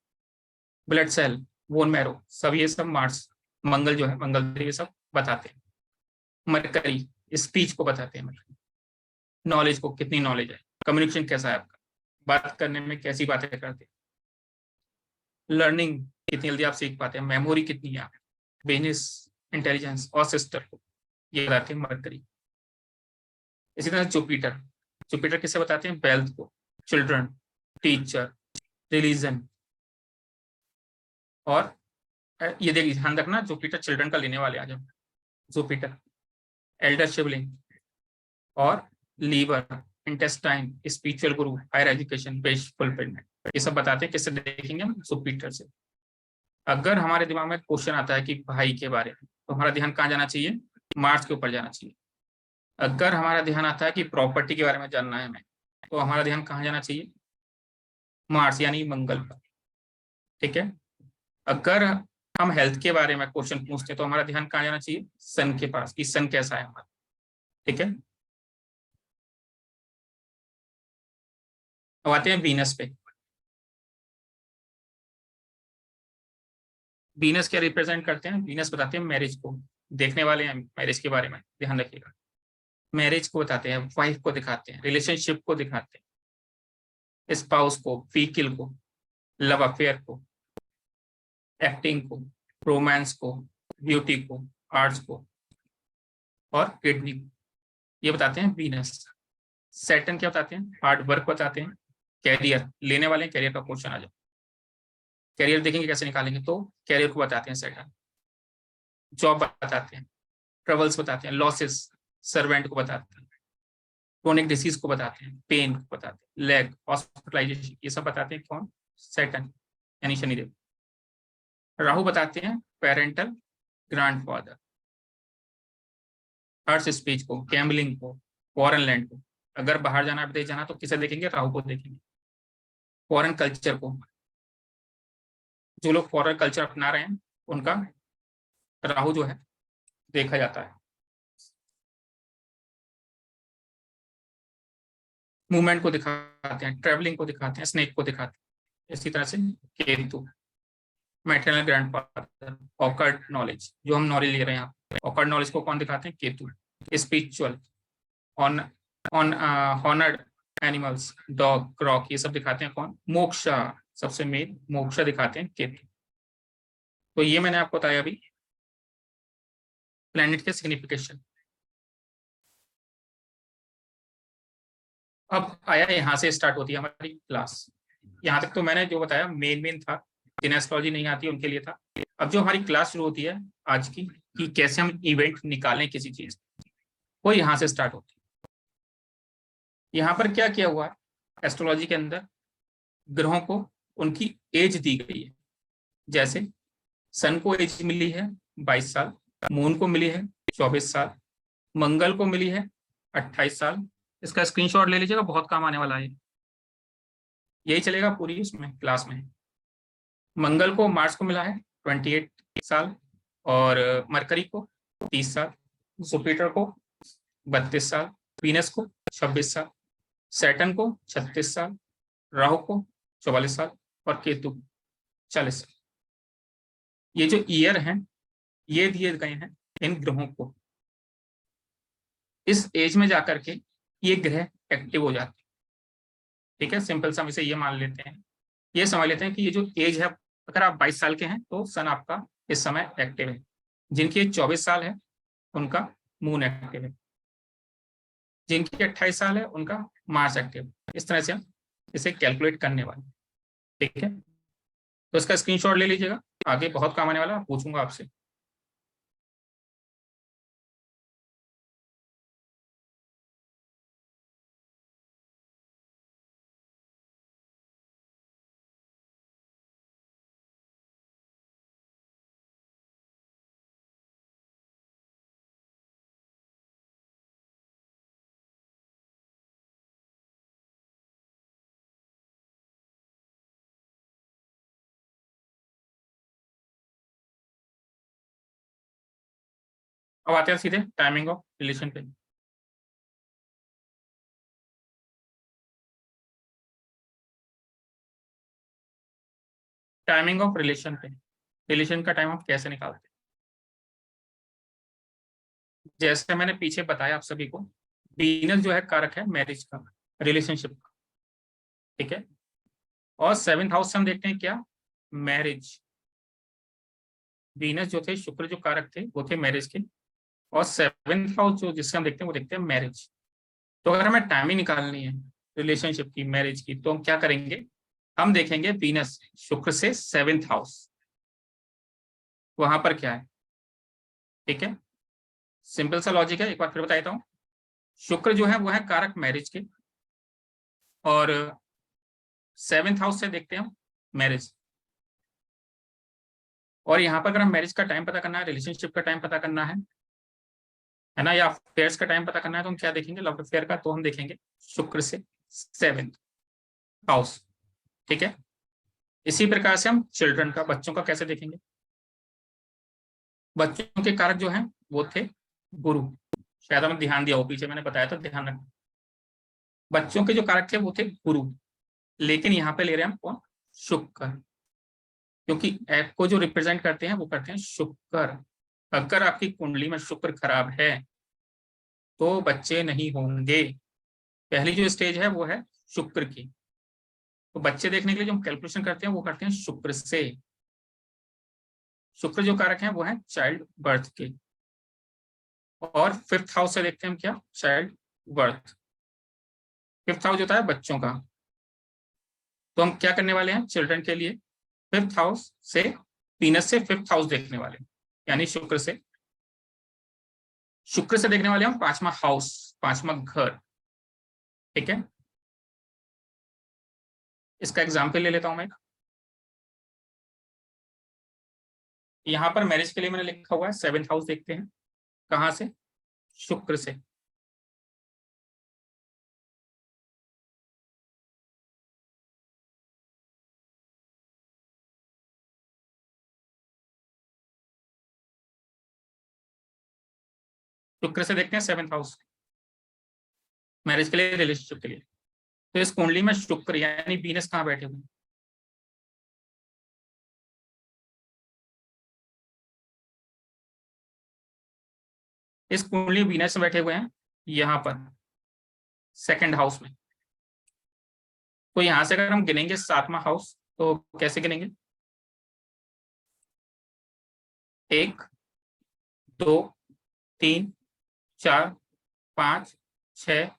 A: ब्लड सेल, बोन मैरो, सब ये सब मार्स, मंगल जो है मंगल ये सब बताते हैं। मरकरी स्पीच को बताते हैं, नॉलेज को, कितनी नॉलेज है, कम्युनिकेशन कैसा है आपका, बात करने में कैसी बातें करते हैं, लर्निंग कितनी जल्दी आप सीख पाते हैं, मेमोरी कितनी है, बिजनेस इंटेलिजेंस और सिस्टर को, ये बताते हैं मरकरी। इसी तरह जुपिटर, जुपिटर किसे बताते हैं, वेल्थ को, चिल्ड्रन, टीचर, रिलीजन। और ये देखिए ध्यान रखना, जुपिटर चिल्ड्रन का लेने वाले आज हम, जुपिटर एल्डर शिवलिंग, और लीवर, इंटेस्टाइन, स्पिरिचुअल गुरु, हायर एजुकेशन, विश फुलफिलमेंट, ये सब बताते हैं। किससे देखेंगे हम, जुपिटर से। अगर हमारे दिमाग में क्वेश्चन आता है कि भाई के बारे में, तो हमारा ध्यान कहाँ जाना चाहिए, मार्स के ऊपर जाना चाहिए। अगर हमारा ध्यान आता है कि प्रॉपर्टी के बारे में जानना है हमें, तो हमारा ध्यान कहाँ जाना चाहिए, मार्स यानी मंगल पर। ठीक है। अगर हम हेल्थ के बारे में क्वेश्चन पूछते हैं तो हमारा ध्यान कहाँ जाना चाहिए, सन के पास, कि सन कैसा है हमारा। ठीक है। अब आते हैं वीनस पे। वीनस क्या रिप्रेजेंट करते हैं, वीनस बताते हैं मैरिज को, देखने वाले हैं मैरिज के बारे में, ध्यान रखिएगा। मैरिज को बताते हैं, वाइफ को दिखाते हैं, रिलेशनशिप को दिखाते हैं, स्पाउस को, फीकिल को, लव अफेयर को, एक्टिंग को, रोमांस को, ब्यूटी को, आर्ट्स को, और किडनी को, ये बताते हैं वीनस। सैटर्न क्या बताते हैं, हार्ड वर्क बताते हैं, कैरियर, लेने वाले कैरियर का क्वेश्चन आ जाए, कैरियर देखेंगे कैसे निकालेंगे, तो कैरियर को बताते हैं सैटर्न। जॉब बताते हैं, ट्रबल्स बताते हैं, लॉसेस, सर्वेंट को बताते हैं, क्रोनिक डिसीज को बताते हैं, पेन को बताते हैं, लेग, हॉस्पिटलाइजेशन, ये सब बताते हैं कौन, सैटर्न यानी शनिदेव। राहु बताते हैं पेरेंटल ग्रैंडफादर, हर्ष स्पीच को, गैम्बलिंग को, फॉरेन लैंड को। अगर बाहर जाना विदेश जाना तो किसे देखेंगे, राहु को देखेंगे। फॉरेन कल्चर को, जो लोग फॉरेन कल्चर अपना रहे हैं उनका राहु जो है देखा जाता है। मूवमेंट को दिखाते हैं, ट्रेवलिंग को दिखाते हैं, स्नेक को दिखाते हैं। इसी तरह से Ketu maternal grandfather, awkward knowledge, जो हम नॉलेज ले रहे हैं, ऑकर्ड नॉलेज को कौन दिखाते हैं, Ketu. Spiritual, on on honoured animals, dog, croc, ये सब दिखाते हैं कौन, मोक्षा, सबसे मेन मोक्षा दिखाते हैं केतु। तो ये मैंने आपको बताया अभी प्लैनेट के सिग्निफिकेशन। अब आया यहाँ से स्टार्ट होती है हमारी क्लास। यहाँ तक तो मैंने जो बताया मेन था, जिन्हें एस्ट्रोलॉजी नहीं आती उनके लिए था। अब जो हमारी क्लास शुरू होती है आज की, कि कैसे हम इवेंट निकालें किसी चीज, वो यहाँ से स्टार्ट होती है। यहाँ पर क्या किया हुआ है एस्ट्रोलॉजी के अंदर, ग्रहों को उनकी एज दी गई है। जैसे सन को एज मिली है 22 साल, मून को मिली है 24 साल, मंगल को मिली है 28 साल। इसका स्क्रीनशॉट ले लीजिएगा, बहुत काम आने वाला है, यही चलेगा पूरी उसमें क्लास में। मंगल को, मार्स को मिला है 28 साल, और मरकरी को 30 साल, जुपिटर को 32 साल, वीनस को 26 साल, सैटर्न को 36 साल, राहु को 44 साल, और केतु 40 साल। ये जो ईयर हैं ये दिए गए हैं इन ग्रहों को। इस एज में जाकर के ये ग्रह एक्टिव हो जाते हैं। ठीक है, सिंपल सा हम इसे ये मान लेते हैं, ये समझ लेते हैं कि ये जो एज है, अगर आप 22 साल के हैं तो सन आपका इस समय एक्टिव है। जिनकी एज 24 साल है उनका मून एक्टिव है, जिनकी 28 साल है उनका मार्स एक्टिव है। इस तरह से हम इसे कैलकुलेट करने वाले। ठीक है, तो इसका स्क्रीनशॉट ले लीजिएगा, आगे बहुत काम आने वाला, पूछूंगा आपसे। अब आते हैं सीधे टाइमिंग ऑफ रिलेशन पे। टाइमिंग ऑफ रिलेशन पे, रिलेशन का टाइम आप कैसे निकालते हैं। जैसे मैंने पीछे बताया आप सभी को, वीनस जो है कारक है मैरिज का, रिलेशनशिप का, ठीक है। और 7th हाउस से हम देखते हैं क्या, मैरिज। वीनस जो थे, शुक्र जो कारक थे वो थे मैरिज के, और 7th हाउस जो जिससे हम देखते हैं वो देखते हैं मैरिज। तो अगर हमें टाइमिंग निकालनी है रिलेशनशिप की, मैरिज की, तो हम क्या करेंगे, हम देखेंगे वीनस शुक्र से 7th हाउस, वहां पर क्या है, ठीक है। सिंपल सा लॉजिक है, एक बार फिर बता देता हूँ। शुक्र जो है वो है कारक मैरिज के, और 7th हाउस से देखते हैं मैरिज। और यहाँ पर अगर हम मैरिज का टाइम पता करना है, रिलेशनशिप का टाइम पता करना है ना, या अफेयर्स का टाइम पता करना है, तो हम क्या देखेंगे, लव अफेयर का, तो हम देखेंगे शुक्र से 7th हाउस, ठीक है। इसी प्रकार से हम चिल्ड्रन का, बच्चों का कैसे देखेंगे, बच्चों के कारक जो हैं वो थे गुरु, शायद हमें ध्यान दिया हो, पीछे मैंने बताया था, ध्यान रखना। बच्चों के जो कारक थे वो थे गुरु, लेकिन यहाँ पे ले रहे हैं हम कौन, शुक्र, क्योंकि ऐप को जो रिप्रेजेंट करते हैं वो करते हैं शुक्र। अगर आपकी कुंडली में शुक्र खराब है तो बच्चे नहीं होंगे। पहली जो स्टेज है वो है शुक्र की। तो बच्चे देखने के लिए जो हम कैलकुलेशन करते हैं वो करते हैं शुक्र से। शुक्र जो कारक है वो है चाइल्ड बर्थ के, और 5th हाउस से देखते हैं हम क्या, चाइल्ड बर्थ। 5th हाउस होता है बच्चों का, तो हम क्या करने वाले हैं चिल्ड्रन के लिए, 5th हाउस से वीनस से 5th हाउस देखने वाले हैं, यानी शुक्र से देखने वाले हम 5वां हाउस, 5वां घर, ठीक है। इसका एग्जाम्पल ले लेता हूं मैं। यहाँ पर मैरिज के लिए मैंने लिखा हुआ है 7th हाउस देखते हैं, कहाँ से, शुक्र से। शुक्र से देखते हैं 7th हाउस मैरिज के लिए, रिलेशनशिप के लिए। तो इस कुंडली में शुक्र यानी वीनस कहाँ बैठे हुए हैं, इस कुंडली वीनस में बैठे हुए हैं यहाँ पर 2nd हाउस में। तो यहां से अगर हम गिनेंगे 7वां हाउस, तो कैसे गिनेंगे, 1 2 3 4 5 6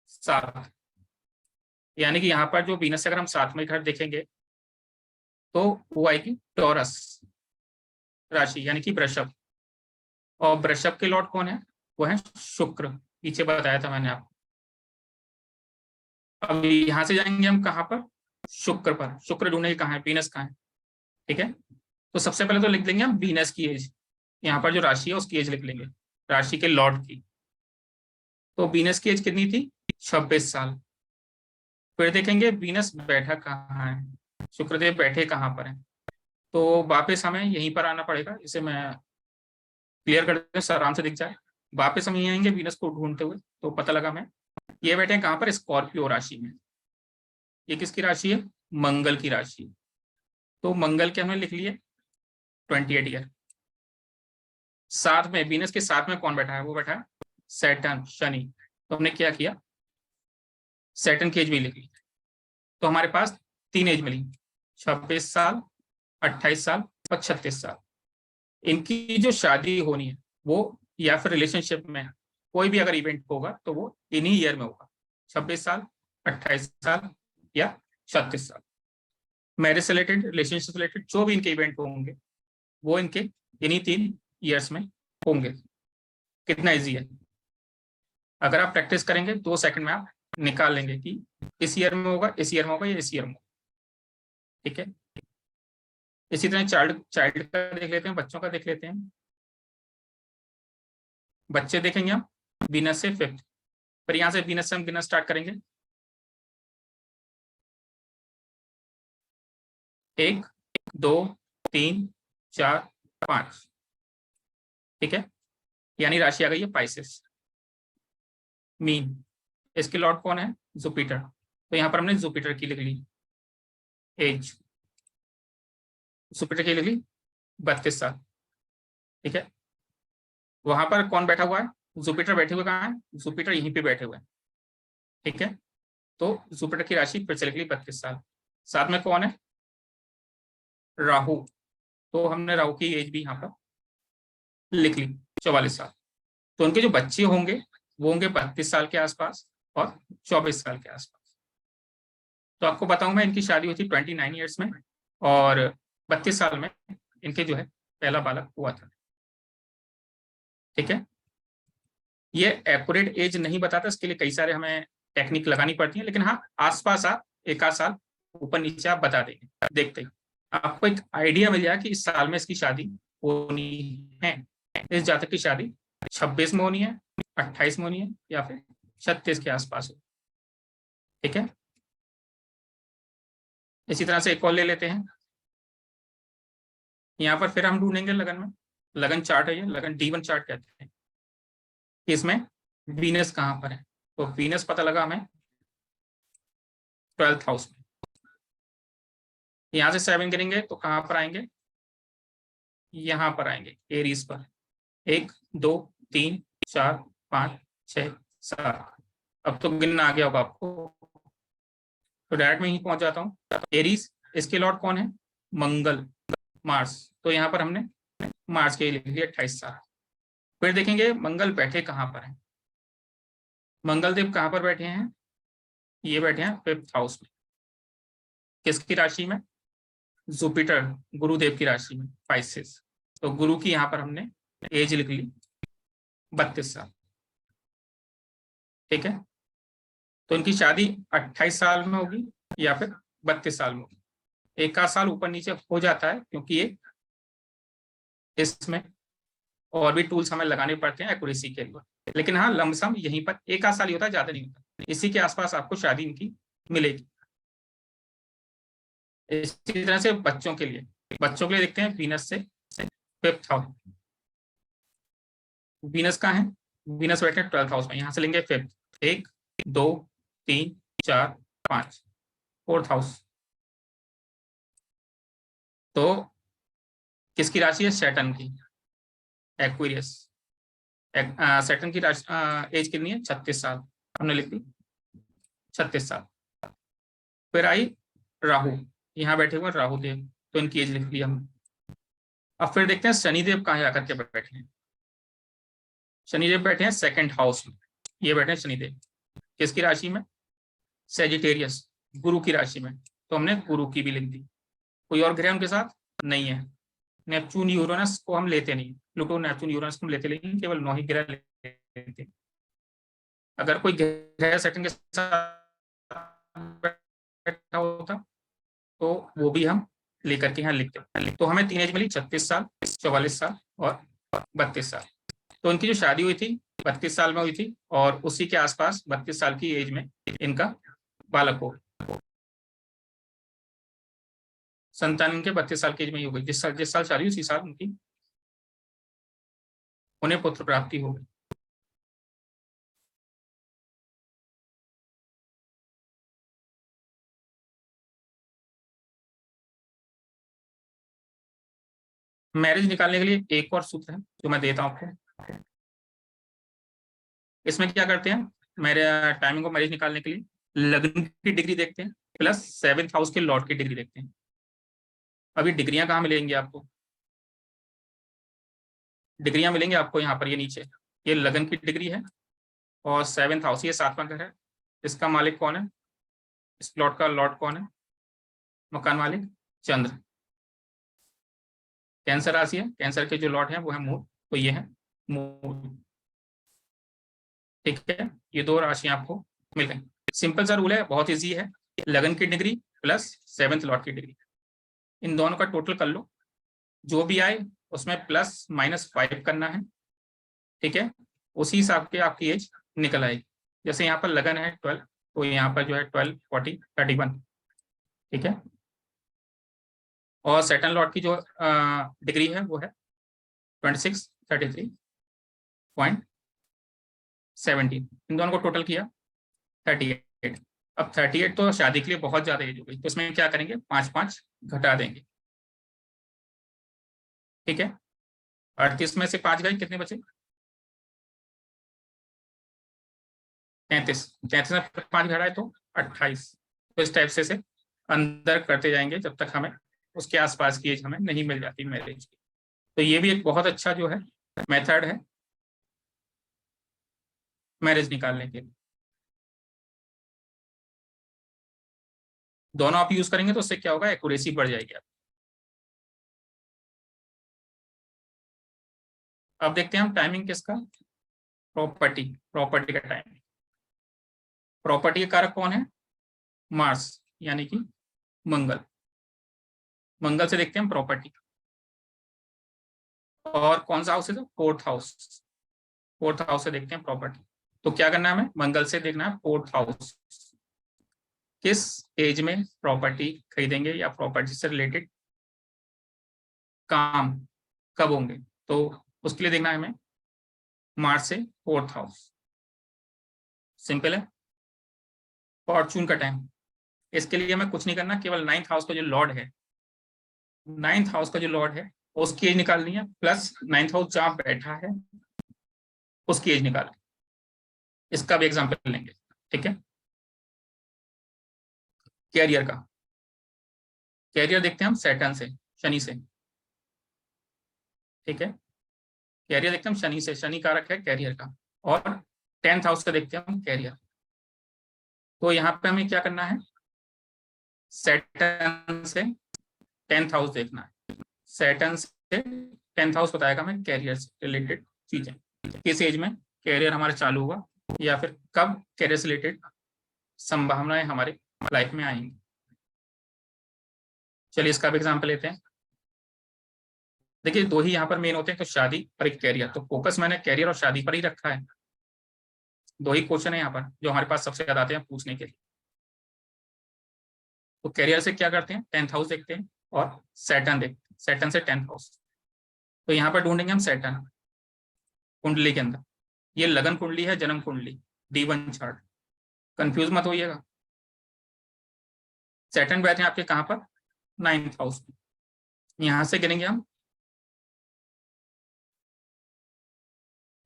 A: 7, यानी कि यहाँ पर जो वीनस से अगर हम 7वें घर देखेंगे तो वो आएगी टॉरस राशि, यानी कि वृषभ। और वृषभ के लॉर्ड कौन है, वो है शुक्र, पीछे बताया था मैंने आपको। अब यहां से जाएंगे हम कहाँ पर, शुक्र पर। शुक्र ढूंढेंगे कहाँ है, वीनस कहाँ है, ठीक है। तो सबसे पहले तो लिख देंगे हम वीनस की एज, यहाँ पर जो राशि है उसकी एज लिख लेंगे, राशि के लॉर्ड की। तो वीनस की एज कितनी थी, 26 साल। फिर देखेंगे वीनस बैठा कहाँ है, शुक्रदेव बैठे कहाँ पर है। तो वापस हमें यहीं पर आना पड़ेगा, इसे मैं क्लियर कर दें, आराम से दिख जाए। वापस हम यहीं आएंगे वीनस को ढूंढते हुए, तो पता लगा हमें ये बैठे हैं कहाँ पर, स्कॉर्पियो राशि में। ये किसकी राशि है, मंगल की राशि। तो मंगल के हमने लिख लिए 28 ईयर। साथ में वीनस के साथ में कौन बैठा है, वो बैठा है सैटर्न, शनि। तो हमने क्या किया, सैटर्न की एज भी लिख ली। तो हमारे पास 3 एज मिली, 26 साल, 28 साल और 36 साल। इनकी जो शादी होनी है वो, या फिर रिलेशनशिप में कोई भी अगर इवेंट होगा तो वो इन्हीं ईयर में होगा, 26 साल, 28 साल या 36 साल। मैरिज से रिलेटेड, रिलेशनशिप से रिलेटेड जो भी इनके इवेंट होंगे वो इनके इन्हीं 3 ईयर्स में होंगे। कितना इजी है, अगर आप प्रैक्टिस करेंगे 2 सेकंड में आप निकाल लेंगे कि इस ईयर में होगा, इस ईयर में होगा या इस ईयर में, ठीक है। इसी तरह चाइल्ड चाइल्ड का देख लेते हैं, बच्चों का देख लेते हैं। बच्चे देखेंगे हम वीनस से 5th, पर यहाँ से वीनस से हम गिनना स्टार्ट करेंगे, 1 2 3 4 5, ठीक है। यानी राशि आ गई है पाइसेस। मीन, इसके लॉर्ड कौन है, जुपिटर। तो यहाँ पर हमने जुपिटर की लिख ली एज। जुपिटर की डिग्री 32 साल। ठीक है, वहां पर कौन बैठा हुआ है? जुपिटर बैठे हुए कहाँ है? जुपिटर यहीं पे बैठे हुए हैं। ठीक है, तो जुपिटर की राशि फिर चली गई 32 साल। साथ में कौन है? राहु। तो हमने राहु की एज भी यहाँ पर लिख ली, 44 साल। तो उनके जो बच्चे होंगे वो होंगे 32 साल के आसपास और 24 साल के आसपास। तो आपको बताऊं मैं, इनकी शादी हुई थी 29 ईयर्स में और 32 साल में इनके जो है पहला बालक हुआ था। ठीक है, ये एक्यूरेट एज नहीं बताता, इसके लिए कई सारे हमें टेक्निक लगानी पड़ती है, लेकिन हाँ आसपास आप एक आध साल ऊपर नीचे आप बता देंगे, देखते ही आपको एक आइडिया मिल जाएगा कि इस साल में इसकी शादी होनी है। इस जातक की शादी 26 में होनी है, 28 में होनी है या फिर 36 के आसपास हो। ठीक है, इसी तरह से एक और ले लेते हैं। यहाँ पर फिर हम ढूंढेंगे लगन में, लगन चार्ट है ये, लगन D1 चार्ट कहते हैं। इसमें वीनस कहाँ पर है? तो वीनस पता लगा हमें 12th हाउस में। यहाँ से 7 गिनेंगे तो कहाँ पर आएंगे? यहाँ पर आएंगे, एरीज पर। 1 2 3 4 5 6 7। अब तो गिनना आ गया होगा आपको, तो डायरेक्ट में ही पहुंच जाता हूँ। एरीज, इसके लॉर्ड कौन है? मंगल, मार्स। तो यहाँ पर हमने मार्च के लिख लिया 28 साल। फिर देखेंगे मंगल बैठे कहाँ पर है। मंगल देव कहाँ पर बैठे हैं? ये बैठे हैं 5th हाउस में। किसकी राशि में? जुपिटर, गुरुदेव की राशि में, पाइसेस। तो गुरु की यहाँ पर हमने एज लिख ली 32 साल। ठीक है, तो इनकी शादी 28 साल में होगी या फिर 32 साल में होगी। एक आध साल ऊपर नीचे हो जाता है क्योंकि ये इसमें और भी टूल्स हमें लगाने पड़ते हैं एक्यूरेसी के लिए, लेकिन हाँ लमसम यहीं पर एक आध साल ही होता है, ज्यादा नहीं होता। इसी के आसपास आपको शादी इनकी मिलेगी। इसी तरह से बच्चों के लिए, बच्चों के लिए देखते हैं वीनस से 5th हाउस। वीनस कहाँ है? वीनस बैठे 12th हाउस में, यहाँ से लेंगे 5th। 1 2 3 4 5, 4th house. तो किसकी राशि है? सैटर्न की, एक्वेरियस। सैटर्न की एज कितनी है? 36 साल, हमने लिख दी 36 साल। फिर आई राहु, यहाँ बैठे हुए राहु देव, तो इनकी एज लिख ली हमने। अब फिर देखते हैं शनिदेव कहाँ आकर के बैठे हैं। शनिदेव बैठे हैं 2nd हाउस में, ये बैठे हैं शनिदेव किसकी राशि में? सेजिटेरियस, गुरु की राशि में। तो हमने गुरु की भी लिख दी। कोई और ग्रह उनके साथ नहीं है। नेपच्यून यूरेनस को हम लेते नहीं, प्लूटो नेपच्यून यूरेनस को हम लेते नहीं, केवल 9 ही ग्रह लेते हैं। अगर कोई ग्रह सैटर्न के साथ बैठा होता तो वो भी हम लेकर के यहाँ लिखते हैं। तो हमें 3 एज मिली, 36 साल, 44 साल और 32 साल। तो इनकी जो शादी हुई थी 32 साल में हुई थी और उसी के आसपास 32 साल की एज में इनका बालक हो। संतान इनके 32 साल की एज में ही हो गई। जिस साल शादी उसी साल उनकी उन्हें पुत्र प्राप्ति हो गई। मैरिज निकालने के लिए एक और सूत्र है जो मैं देता हूं आपको। इसमें क्या करते हैं, मेरे टाइमिंग को मैरिज निकालने के लिए लग्न की डिग्री देखते हैं प्लस 7th हाउस के लॉर्ड की डिग्री देखते हैं। अभी डिग्रियां कहाँ मिलेंगी आपको? डिग्रियां मिलेंगी आपको यहाँ पर, ये नीचे। ये लगन की डिग्री है और 7th हाउस, ये 7वां घर है। इसका मालिक कौन है? इस प्लॉट का लॉर्ड कौन है? मकान मालिक चंद्र। कैंसर राशि है, कैंसर के जो लॉर्ड हैं वो है मूल, तो ये है मूल। ठीक है, ये 2 राशियां आपको मिल गई। सिंपल सा रूल है, बहुत ईजी है। लगन की डिग्री प्लस 7th लॉर्ड की डिग्री, इन दोनों का टोटल कर लो, जो भी आए उसमें +-5 करना है। ठीक है, उसी हिसाब के आपकी एज निकल आएगी। जैसे यहाँ पर लगन है 12, तो यहाँ पर जो है 12 40 31। ठीक है, और सैटर्न लॉर्ड की जो डिग्री है वो है 26 33.17। इन दोनों को टोटल किया 38। अब 38 तो शादी के लिए बहुत ज्यादा एज हो गई, तो इसमें क्या करेंगे? 5 5 घटा देंगे। ठीक है, 38 में से 5 गए, कितने बचे? 33, 33 में 5 घटाए तो 28। तो इस टाइप से अंदर करते जाएंगे जब तक हमें उसके आसपास की एज हमें नहीं मिल जाती मैरिज की। तो ये भी एक बहुत अच्छा जो है मेथड है मैरिज निकालने के लिए। दोनों आप यूज करेंगे तो उससे क्या होगा, एक्यूरेसी बढ़ जाएगी। अब देखते हैं हम टाइमिंग किसका, प्रॉपर्टी, प्रॉपर्टी का टाइमिंग। प्रॉपर्टी के कारक कौन है? मार्स, यानी कि मंगल। मंगल से देखते हैं प्रॉपर्टी। और कौन सा हाउस है? तो फोर्थ हाउस। फोर्थ हाउस से देखते हैं प्रॉपर्टी। तो क्या करना है हमें? मंगल से देखना है फोर्थ हाउस, किस एज में प्रॉपर्टी खरीदेंगे या प्रॉपर्टी से रिलेटेड काम कब होंगे। तो उसके लिए देखना है हमें मार्च से फोर्थ हाउस। सिंपल है। फॉर्चून का टाइम, इसके लिए हमें कुछ नहीं करना, केवल नाइन्थ हाउस का जो लॉर्ड है, नाइन्थ हाउस का जो लॉर्ड है उसकी एज निकालनी है, प्लस नाइन्थ हाउस जहां बैठा है उसकी एज निकालनी। इसका भी एग्जाम्पल लेंगे, ठीक है। कैरियर का, कैरियर देखते हैं हम सैटर्न से, शनि से, ठीक है। कैरियर देखते हैं हम शनि से, शनि कारक है कैरियर का। और 10th हाउस का देखते हैं हम कैरियर। तो यहाँ पे हमें क्या करना है, सैटर्न से 10th हाउस देखना है। सैटर्न से 10th हाउस बताएगा हमें कैरियर से रिलेटेड चीजें, किस एज में कैरियर हमारा चालू हुआ या फिर कब कैरियर से रिलेटेड संभावनाएं हमारे लाइफ में आएंगी। चलिए इसका भी एग्जाम्पल लेते हैं। देखिए दो ही यहाँ पर मेन होते हैं, तो शादी और एक कैरियर। तो फोकस मैंने कैरियर और शादी पर ही रखा है। दो ही क्वेश्चन है यहाँ पर जो हमारे पास सबसे ज्यादा आते हैं पूछने के लिए। तो कैरियर से क्या करते हैं, 10th हाउस देखते हैं और सैटर्न देखते हैं, सैटर्न से 10th हाउस। तो यहाँ पर ढूंढेंगे हम सैटर्न कुंडली के अंदर। ये लगन कुंडली है, जन्म कुंडली, D1 चार्ट, कंफ्यूज मत होइएगा। सैटर्न बैठे हैं आपके कहाँ पर, 9th हाउस में। यहाँ से गिनेंगे हम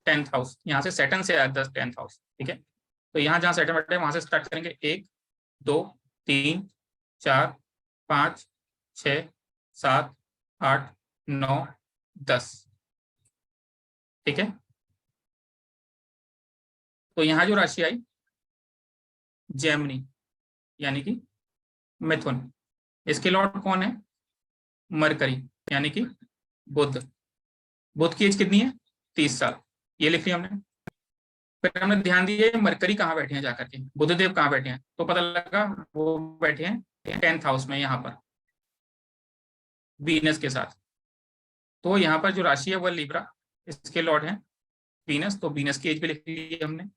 A: 10th हाउस, यहाँ से सैटर्न से 10th हाउस, ठीक है। तो यहाँ जहाँ सैटर्न बैठे हैं वहां से स्टार्ट करेंगे, 1 2 3 4 5 6 7 8 9 10, ठीक है। तो यहाँ जो राशि आई जेमिनी, यानी कि मिथुन, इसके लॉर्ड कौन है, मरकरी, यानी कि बुध। बुध की एज कितनी है, 30 साल, ये लिख लिया हमने। फिर हमने ध्यान दिया मरकरी कहाँ बैठे हैं जाकर के, बुधदेव कहाँ बैठे हैं, तो पता लगा वो बैठे हैं 10th हाउस में, यहाँ पर वीनस के साथ। तो यहाँ पर जो राशि है वह लिब्रा, इसके लॉर्ड है वीनस, तो वीनस की एज भी लिख ली हमने।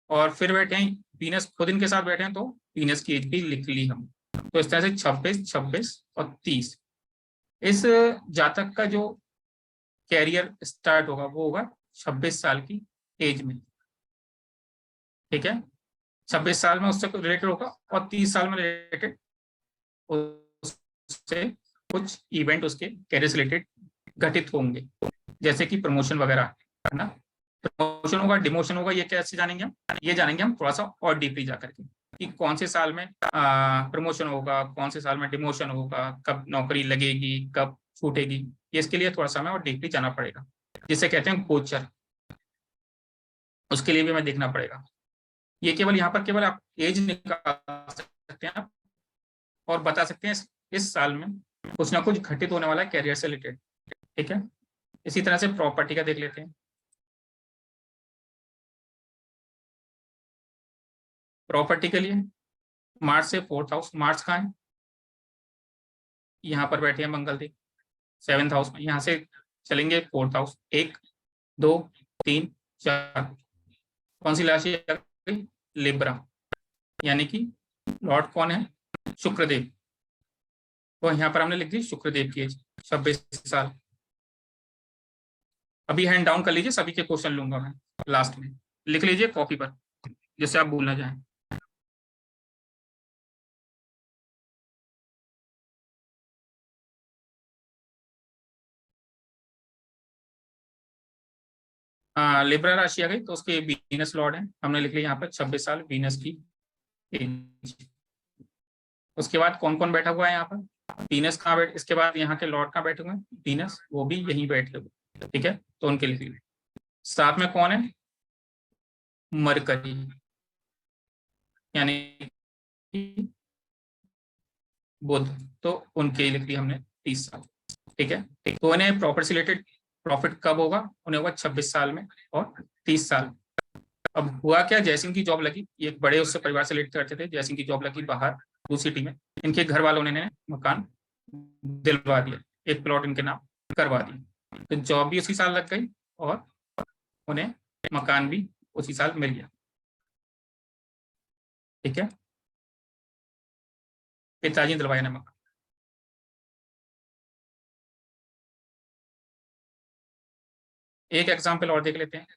A: और फिर बैठे हैं वीनस खुद इनके साथ बैठे हैं, तो वीनस की एज भी लिख ली हम। तो इस तरह से 26 26 और 30, इस जातक का जो कैरियर स्टार्ट होगा वो होगा 26 साल की एज में, ठीक है। 26 साल में उससे रिलेटेड होगा और 30 साल में रिलेटेड उससे कुछ इवेंट उसके कैरियर से रिलेटेड घटित होंगे, जैसे कि प्रमोशन वगैरह, है ना। प्रमोशन होगा, डिमोशन होगा, ये कैसे जानेंगे हम, ये जानेंगे हम थोड़ा सा और डीपली जाकर के, कि कौन से साल में प्रमोशन होगा, कौन से साल में डिमोशन होगा, कब नौकरी लगेगी, कब छूटेगी। ये इसके लिए थोड़ा सा हमें और डीपली जाना पड़ेगा, जिसे कहते हैं गोचर। उसके लिए भी हमें देखना पड़ेगा। ये केवल यहाँ पर केवल आप एज निकाल सकते हैं और बता सकते हैं इस साल में कुछ ना कुछ घटित होने वाला है कैरियर से रिलेटेड, ठीक है। इसी तरह से प्रॉपर्टी का देख लेते हैं। प्रॉपर्टी के लिए मार्च से फोर्थ हाउस, मार्च कहाँ है, यहाँ पर बैठे हैं मंगल देव 7th हाउस में। यहाँ से चलेंगे फोर्थ हाउस, 1 2 3 4, कौन सी राशि आ गई, लिब्रा, यानी कि लॉर्ड कौन है, शुक्रदेव। तो यहाँ पर हमने लिख दी शुक्रदेव की एज 26 साल। अभी हैंड डाउन कर लीजिए, सभी के क्वेश्चन लूंगा मैं लास्ट में, लिख लीजिए कॉपी पर, जिससे आप भूल ना जाए। लिब्रा राशि आ गई तो उसके वीनस लॉर्ड है, हमने लिख लिया यहाँ पर 26 साल वीनस की एज। उसके बाद कौन कौन बैठा हुआ है यहाँ पर, वीनस कहाँ बैठ, इसके बाद यहाँ के लॉर्ड कहाँ बैठे हुए हैं, वीनस वो भी यहीं बैठे हुए, ठीक है, तो उनके लिख लिए। साथ में कौन है, मरकरी, यानी बुध, तो उनके लिख लिया हमने 30 साल, ठीक है। तो उन्हें प्रॉपर्टी से रिलेटेड प्रॉफिट कब होगा, उन्हें होगा 26 साल में और 30 साल। अब हुआ क्या, जयसिंह की जॉब लगी, ये एक बड़े उससे परिवार से रिलेटेड करते थे, जयसिंह की जॉब लगी बाहर दूसरी सिटी में, इनके घर वालों ने मकान दिलवा दिया, एक प्लॉट इनके नाम करवा दिया, तो जॉब भी उसी साल लग गई और उन्हें मकान भी उसी साल मिल गया, ठीक है। पिताजी दिलवाया ने मकान। एक एग्जाम्पल और देख लेते हैं,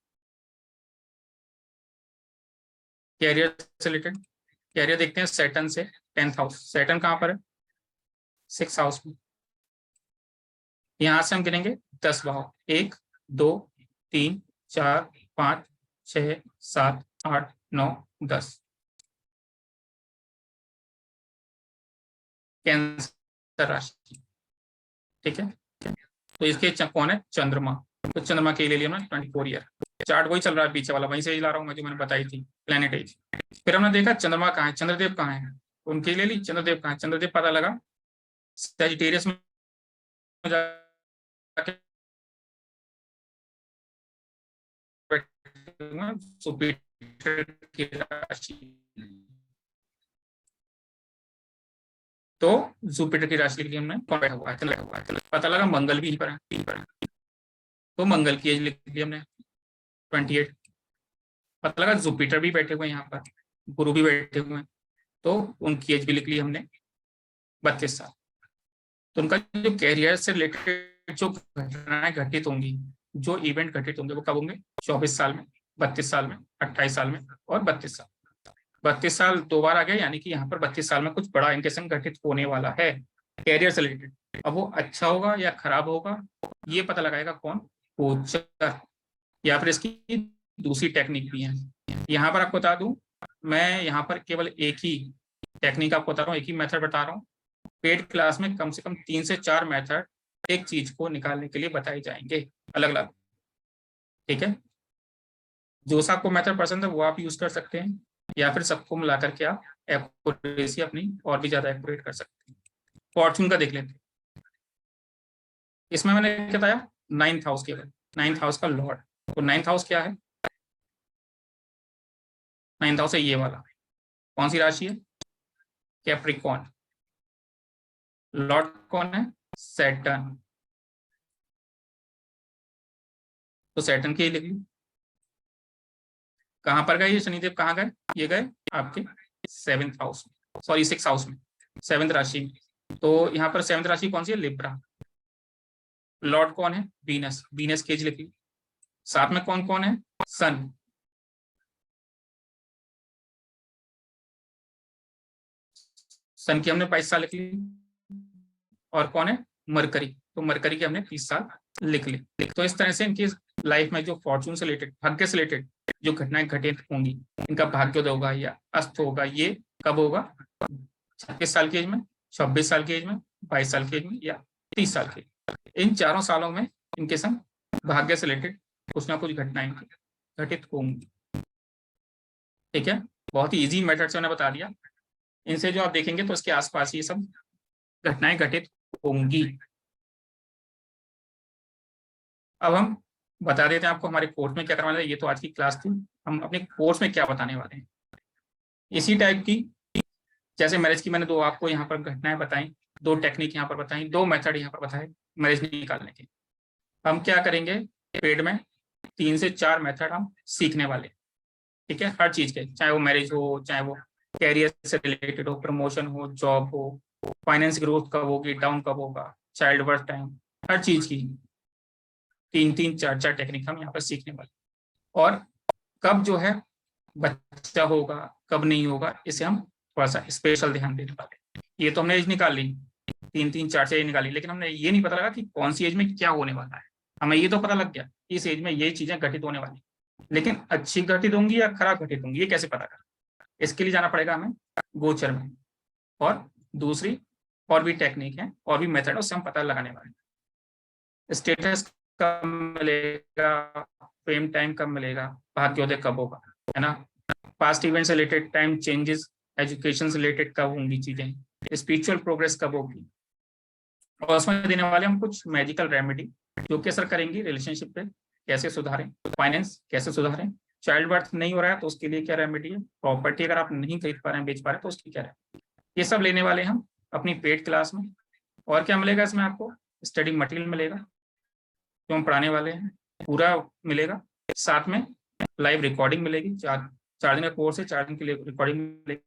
A: कैरियर से रिलेटेड। कैरियर देखते हैं सैटर्न से, 10th हाउस, सैटर्न कहाँ पर है, 6th हाउस में। यहां से हम गिनेंगे 10 भाव, 1 2 3 4 5 6 7 8 9 10। कैंसर राशि, ठीक है। तो इसके कौन है, चंद्रमा, तो चंद्रमा के ले लिया हमने 24 ईयर। चार्ट वही चल रहा है पीछे वाला, वहीं से ही ला रहा हूँ मैं, जो मैंने बताई थी प्लेनेट एज। फिर हमने देखा चंद्रमा कहाँ है, चंद्रदेव कहाँ है, उनके ले ली, चंद्रदेव कहाँ है, चंद्रदेव पता लगा सैजिटेरियस में जाके जुपिटर की राशि, तो जुपिटर की राशि लिख ली हमने, कौन बैठा हुआ है, पता लगा मंगल भी यहीं पर है, तो मंगल की एज लिख ली हमने 28। पता लगा जुपिटर भी बैठे हुए हैं यहाँ पर, गुरु भी बैठे हुए हैं, तो उनकी एज भी लिख ली हमने 32 साल। तो उनका जो कैरियर से रिलेटेड जो घटनाएं घटित होंगी, जो इवेंट घटित होंगे, वो कब होंगे, 24 साल में, 32 साल में, 28 साल में और 32 साल। 32 साल 2 बार आ गया, यानी कि यहाँ पर 32 साल में कुछ बड़ा इनके संग घटित होने वाला है कैरियर से रिलेटेड। अब वो अच्छा होगा या खराब होगा, ये पता लगाएगा कौन, कोचर, या फिर इसकी दूसरी टेक्निक भी है। यहाँ पर आपको बता दूं, मैं यहाँ पर केवल एक ही टेक्निक आपको बता रहा हूँ, एक ही मेथड बता रहा हूँ। पेड क्लास में कम से कम 3 से 4 मेथड एक चीज को निकालने के लिए बताए जाएंगे, अलग अलग, ठीक है। जो सा आपको मेथड पसंद है वो आप यूज कर सकते हैं, या फिर सबको मिला करके आप एक्यूरेसी अपनी और भी ज्यादा एक्यूरेट कर सकते हैं। फॉर्चून का देख लेते हैं, इसमें मैंने क्या बताया, 9th हाउस केवल, 9th हाउस का लॉर्ड, तो 9th हाउस क्या है, 9th हाउस है ये वाला, कौन सी राशि है, कैप्रिकॉर्न, लॉर्ड कौन है, सैटर्न, तो सैटर्न की लिख ली। कहां पर गए ये शनिदेव, कहाँ गए, ये गए आपके 7th हाउस में, सॉरी 6th हाउस में, 7th राशि में। तो यहाँ पर 7th राशि कौन सी है, लिब्रा, लॉर्ड कौन है, वीनस, वीनस केज लिख ली। साथ में कौन कौन है, सन, सन की हमने 22 साल लिख ली, और कौन है, मरकरी, तो मरकरी के हमने 30 साल लिख ली। तो इस तरह से इनकी लाइफ में जो फॉर्चून से रिलेटेड, भाग्य से रिलेटेड जो घटनाएं घटित होंगी, इनका भाग्योदय होगा या अस्त होगा, ये कब होगा, 26 साल की एज में, 26 साल की एज में, 22 साल की एज में, या 30 साल की। इन चारों सालों में इनके संग भाग्य से रिलेटेड कुछ ना कुछ घटनाएं घटित होंगी, ठीक है। बहुत ही इजी मेथड से मैंने बता दिया, इनसे जो आप देखेंगे तो इसके आसपास ये सब घटनाएं घटित होंगी। अब हम बता देते हैं आपको हमारे कोर्स में क्या करवाने वाले हैं, ये तो आज की क्लास थी, हम अपने कोर्स में क्या बताने वाले हैं, इसी टाइप की, जैसे मैरिज की मैंने दो आपको यहाँ पर घटनाएं बताई, दो टेक्निक यहाँ पर बताई, दो मेथड यहाँ पर बताए मैरिज निकालने के। हम क्या करेंगे, पेड में 3 से 4 मेथड हम सीखने वाले, ठीक है, हर चीज के, चाहे वो मैरिज हो, चाहे वो कैरियर से रिलेटेड हो, प्रमोशन हो, जॉब हो, फाइनेंस ग्रोथ कब होगी, डाउन कब होगा, चाइल्ड बर्थ टाइम, हर चीज की 3-3 4-4 टेक्निक हम यहाँ पर सीखने वाले। और कब जो है बच्चा होगा, कब नहीं होगा, इसे हम थोड़ा सा स्पेशल ध्यान देने वाले। ये तो हमने एज निकाल ली, 3-3 4 से एज निकाली, लेकिन हमने ये नहीं पता लगा कि कौन सी एज में क्या होने वाला है, हमें ये तो पता लग गया इस एज में ये चीजें घटित होने वाली, लेकिन अच्छी घटित होंगी या खराब घटित होंगी ये कैसे पता करें? इसके लिए जाना पड़ेगा हमें गोचर में, और दूसरी और भी टेक्निक है और भी मेथड है, उससे हम पता लगाने वाले हैं। स्टेटस कब मिलेगा, फेम टाइम कब मिलेगा, भाग्योदय कब होगा, है ना, पास्ट इवेंट से रिलेटेड टाइम चेंजेस, एजुकेशन से रिलेटेड कब होंगी चीजें, स्पिरिचुअल प्रोग्रेस कब होगी, और उसमें देने वाले हम कुछ मैजिकल रेमेडी जो कि असर करेंगी रिलेशनशिप पे, कैसे सुधारें, फाइनेंस कैसे सुधारें, चाइल्ड बर्थ नहीं हो रहा है तो उसके लिए क्या रेमेडी है, प्रॉपर्टी अगर आप नहीं खरीद पा रहे हैं, बेच पा रहे हैं तो उसकी क्या है, ये सब लेने वाले हम अपनी पेड क्लास में। और क्या मिलेगा इसमें आपको, स्टडी मटेरियल मिलेगा जो हम पढ़ाने वाले हैं, पूरा मिलेगा, साथ में लाइव रिकॉर्डिंग मिलेगी, 4 दिन का कोर्स है, 4 दिन के लिए रिकॉर्डिंग मिलेगी,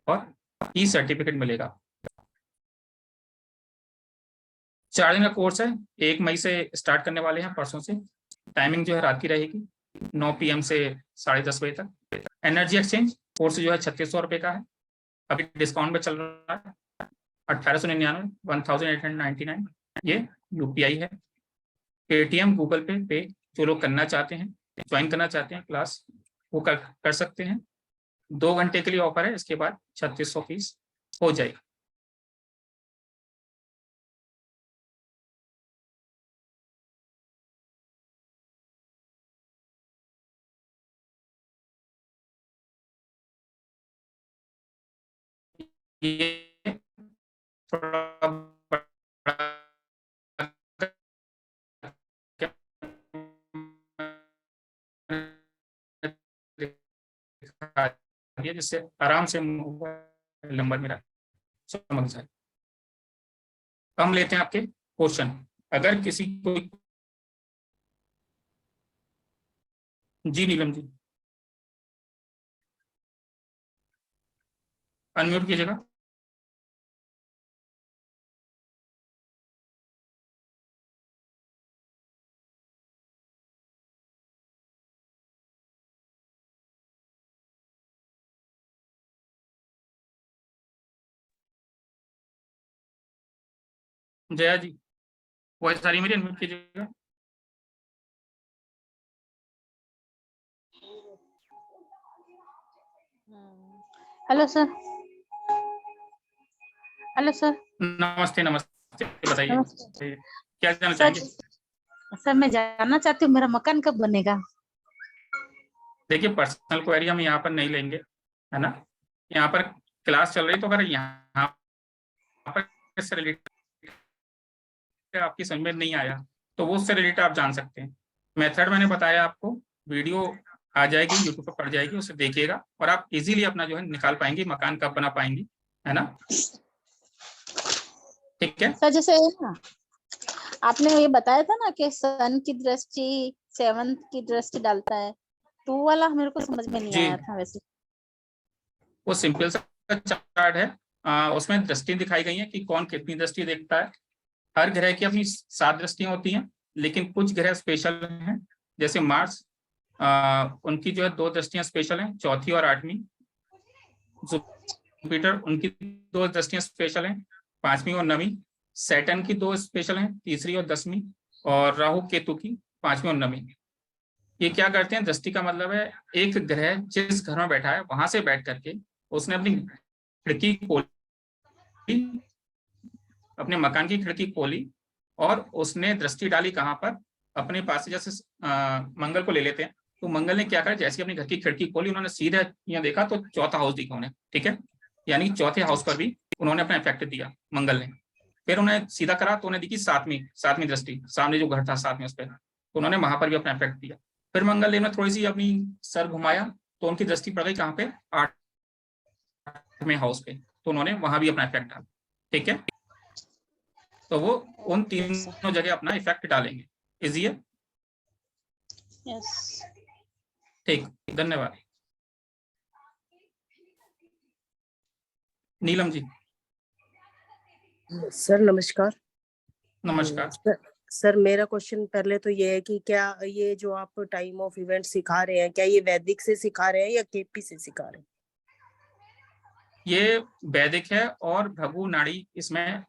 A: और ई सर्टिफिकेट मिलेगा। 4 दिन का कोर्स है, 1 मई से स्टार्ट करने वाले हैं, परसों से। टाइमिंग जो है रात की रहेगी 9 PM से 10:30 बजे तक। एनर्जी एक्सचेंज कोर्स जो है 3600 का है, अभी डिस्काउंट में चल रहा है 1899, 1899, ये UPI है। पेटीएम, गूगल पे जो लोग करना चाहते हैं, ज्वाइन करना चाहते हैं क्लास, वो कर सकते हैं। 2 घंटे के लिए ऑफर है, इसके बाद 3600 फीस हो जाएगी। ये थोड़ा जिससे आराम से नंबर मेरा समझ जाए। हम लेते हैं आपके क्वेश्चन, अगर किसी को। जी नीलम जी, अनम्यूट कीजिएगा। जया जी, वॉइस सारी मेरी, अनम्यूट कीजिएगा।
B: Hello sir. Hello sir.
A: नमस्ते नमस्ते, बताइए
B: नमस्ते
A: क्या जानना
B: सर।
A: चाहेंगे?
B: सर मैं जानना चाहती हूँ मेरा मकान कब बनेगा?
A: देखिए, पर्सनल क्वेरी हम यहाँ पर नहीं लेंगे, है ना, यहाँ पर क्लास चल रही, तो अगर यहाँ पर इससे रिलेटेड आपकी समझ में नहीं आया तो वो उससे रिलेटेड आप जान सकते हैं। मेथड मैंने बताया आपको, वीडियो आ जाएगी यूट्यूब पर पड़ जाएगी, उसे देखिएगा और आप इजीली अपना जो है निकाल पाएंगे, मकान कब बना पाएंगी, है ना, ठीक है।
B: सर जैसे ना आपने ये बताया था ना कि सन की दृष्टि 7th की दृष्टि डालता है, तो वो वाला मेरे को समझ में नहीं
A: जी,
B: आया था वैसे।
A: वो सिंपल सा चार्ट है, उसमें दृष्टि दिखाई गई है कि कौन कितनी दृष्टि देखता है। हर ग्रह की अपनी 7 दृष्टियां होती हैं, लेकिन कुछ ग्रह स्पेशल हैं, जैसे मार्स, उनकी जो है 2 दृष्टियां स्पेशल हैं, चौथी और 8वीं। जुपिटर, उनकी 2 दृष्टियां स्पेशल हैं, 5वीं और 9वीं। सैटर्न की 2 स्पेशल हैं, 3री और 10वीं। और राहु केतु की 5वीं और 9वीं। ये क्या करते हैं, दृष्टि का मतलब है एक ग्रह जिस घर में बैठा है वहां से बैठ करके उसने अपनी खिड़की खोली, अपने मकान की खिड़की खोली, और उसने दृष्टि डाली कहाँ पर, अपने पास से। जैसे मंगल को ले लेते हैं, तो मंगल ने क्या करा, जैसे अपनी घर की खिड़की खोली, उन्होंने सीधा यहाँ देखा तो चौथा हाउस दिखा उन्हें, ठीक है, यानी चौथे हाउस पर भी उन्होंने अपना इफेक्ट दिया मंगल ने। फिर उन्हें सीधा करा तो उन्हें दिखी 7वीं दृष्टि, सामने जो घर था 7वीं उस पर, तो उन्होंने वहां पर भी अपना इफेक्ट दिया। फिर मंगल देव ने थोड़ी सी अपनी सर घुमाया तो उनकी दृष्टि पड़ गई कहाँ पे, 8वें हाउस पे, तो उन्होंने वहां भी अपना इफेक्ट डाला, ठीक है। तो वो उन तीनों जगह अपना इफेक्ट डालेंगे। इजी है,
B: यस।
A: ठीक, धन्यवाद। नीलम जी।
C: सर नमस्कार।
A: नमस्कार।
C: सर मेरा क्वेश्चन पहले तो ये है कि क्या ये जो आप टाइम ऑफ इवेंट सिखा रहे हैं, क्या ये वैदिक से सिखा रहे हैं या केपी से सिखा रहे हैं?
A: ये वैदिक है और भृगु नाड़ी इसमें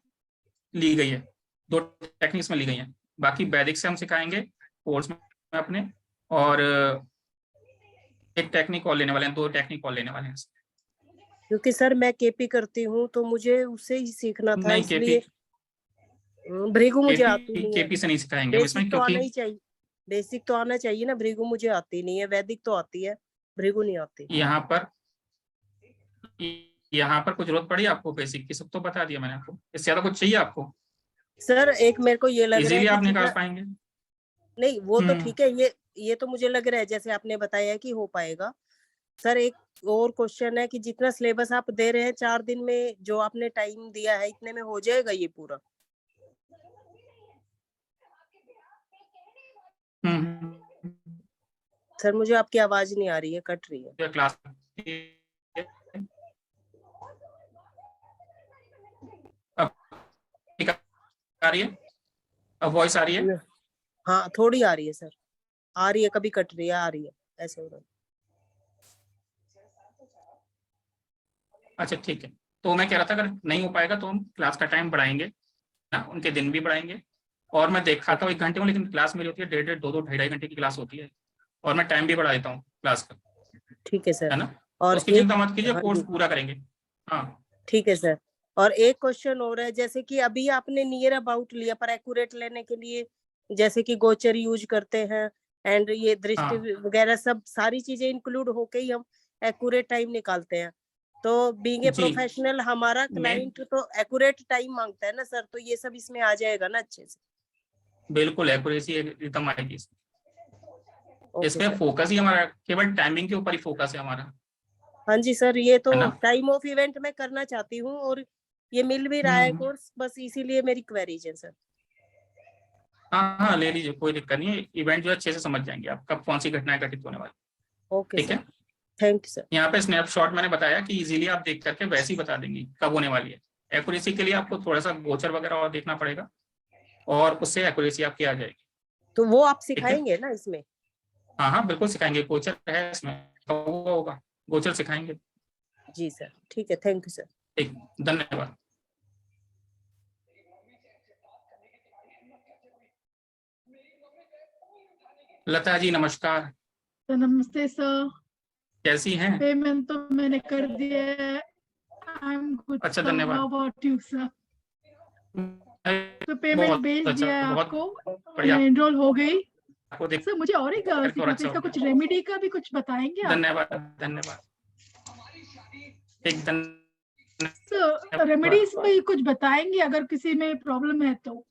A: ली गई है, 2 टेक्निक्स में ली गई हैं। बाकी वैदिक से हम सिखाएंगे कोर्स में अपने, और एक टेक्निक और लेने वाले हैं, 2 टेक्निक और लेने वाले हैं।
C: क्योंकि सर मैं केपी करती हूँ तो मुझे उससे ही सीखना था,
A: नहीं,
C: इसलिए भृगु मुझे आती नहीं है।
A: केपी से नहीं सिखाएंगे हम इसमें,
C: बेसिक तो आना
A: क्योंकि
C: ही चाहिए, बेसिक तो आना चाहिए ना। भृगु मुझे आती नहीं है, वैदिक तो आती है, भृगु नहीं आती।
A: यहाँ पर कुछ जरूरत पड़ी आपको बेसिक की? सब तो बता दिया मैंने आपको, इससे ज्यादा कुछ चाहिए आपको?
C: सर एक मेरे को ये लग रहा है
A: इजीली
C: कि
A: आप निकाल
C: जितना,
A: पाएंगे।
C: नहीं वो तो ठीक है, ये तो मुझे लग रहा है जैसे आपने बताया कि हो पाएगा। सर एक और क्वेश्चन है कि जितना सिलेबस आप दे रहे हैं 4 दिन में, जो आपने टाइम दिया है, इतने में हो जाएगा ये पूरा? सर मुझे आपकी आवाज नहीं आ रही है, कट रही है।
A: क्लास आ रही है? अब वॉइस आ रही है?
C: हाँ थोड़ी आ रही है सर, आ रही है, कभी कट रही है, आ रही है, ऐसे हो रहा है।
A: अच्छा ठीक है, तो मैं कह रहा था अगर नहीं हो पाएगा तो हम क्लास का टाइम बढ़ाएंगे ना, उनके दिन भी बढ़ाएंगे। और मैं देखा था 1 घंटे में, लेकिन क्लास मेरी होती है 1.5 2 2 2.5 घंटे की क्लास होती है, और मैं टाइम भी बढ़ा देता हूँ क्लास का,
C: ठीक है सर।
A: है ना?
C: और
A: उसकी
C: एक,
A: चिंता मत कीजिए,
C: हाँ
A: कोर्स
C: जी,
A: पूरा करेंगे। हाँ
C: ठीक है सर। और एक क्वेश्चन हो रहा है, जैसे कि अभी आपने नियर अबाउट लिया, पर एक्यूरेट लेने के लिए जैसे कि गोचर यूज करते हैं, एंड ये दृष्टि
A: हाँ
C: वगैरह सब सारी चीजें इंक्लूड होके ही हम एक्यूरेट टाइम निकालते हैं। तो बीइंग ए
A: जी,
C: प्रोफेशनल हमारा
A: मैं
C: क्लाइंट तो एक्यूरेट टाइम मांगता है ना सर, तो ये सब इसमें आ जाएगा ना अच्छे से?
A: बिल्कुल एक्यूरेसी एकदम आएगी।
C: ओके
A: इसमें
C: सर।
A: फोकस ही हमारा केवल टाइमिंग के ऊपर ही फोकस है हमारा,
C: हाँ जी सर, ये तो
A: है ना?
C: टाइम ऑफ इवेंट में करना चाहती हूँ, और ये मिल भी रहा है कोर्स, बस इसीलिए मेरी क्वेरीज है सर।
A: हाँ हाँ, ले लीजिए, कोई दिक्कत नहीं है। इवेंट जो है अच्छे से समझ जाएंगे आप, कब कौन सी घटनाएं घटित होने वाली।
C: ओके
A: ठीक
C: सर,
A: है,
C: थैंक यू सर।
A: यहाँ पे स्नैपशॉट मैंने बताया कि इजीली आप देख करके वैसे ही बता देंगी कब होने वाली है। एक्यूरेसी के लिए आपको थोड़ा सा गोचर वगैरह और देखना पड़ेगा, और उससे एक्यूरेसी आपकी आ जाएगी।
C: तो वो आप
A: ठीक है,
C: सिखाएंगे ना इसमें?
A: हाँ हाँ बिल्कुल सिखाएंगे, गोचर है इसमें, होगा गोचर सिखाएंगे।
C: जी सर, ठीक है, थैंक यू सर।
A: ठीक, धन्यवाद। लता जी नमस्कार,
D: तो नमस्ते सर।
A: कैसी हैं?
D: पेमेंट तो मैंने कर दिया है। आई एम गुड
A: अच्छा
D: सर,
A: धन्यवाद।
D: How about you sir? तो पेमेंट
A: बहुत
D: भेज
A: अच्छा,
D: दिया है
A: बहुत
D: आपको,
A: बढ़िया।
D: मैं एनरोल हो गई।
A: आपको देख
D: सर मुझे और एक
A: करके और
D: सीखना था,
A: अच्छा हो
D: इसका
A: गया।
D: कुछ रेमेडी का भी कुछ बताएंगे आप?
A: धन्यवाद धन्यवाद, एक
D: सर रेमेडीज में कुछ बताएंगे अगर किसी में प्रॉब्लम है तो?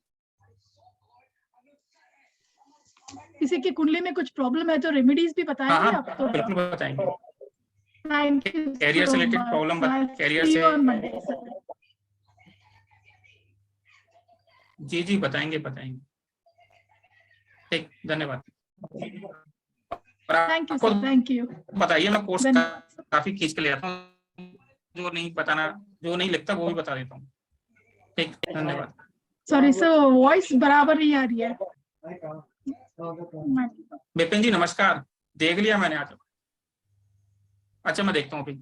D: किसी की कुंडली में कुछ प्रॉब्लम है तो रेमेडीज भी
A: हाँ
D: बताएंगे
A: हाँ
D: आप तो?
A: बिल्कुल बताएंगे।
D: थैंक यू
A: कैरियर से
D: सो
A: रिलेटेड
D: मच।
A: प्रॉब्लम,
D: आई
A: कैरियर
D: सी
A: से,
D: यू ऑन मंडे सर।
A: जी जी बताएंगे बताएंगे। ठीक, धन्यवाद। और
D: थैंक यू
A: आपको
D: सर, थैंक यू,
A: बताइए, मैं कोर्स
D: धन्यवाद।
A: काफी खींच के ले आता हूँ, जो नहीं बताना, जो नहीं लिखता वो भी बता देता हूँ। ठीक, धन्यवाद।
D: सॉरी सर, वॉइस बराबर नहीं आ रही है।
A: विपिन जी नमस्कार, देख लिया मैंने आज। अच्छा मैं देखता हूँ अभी।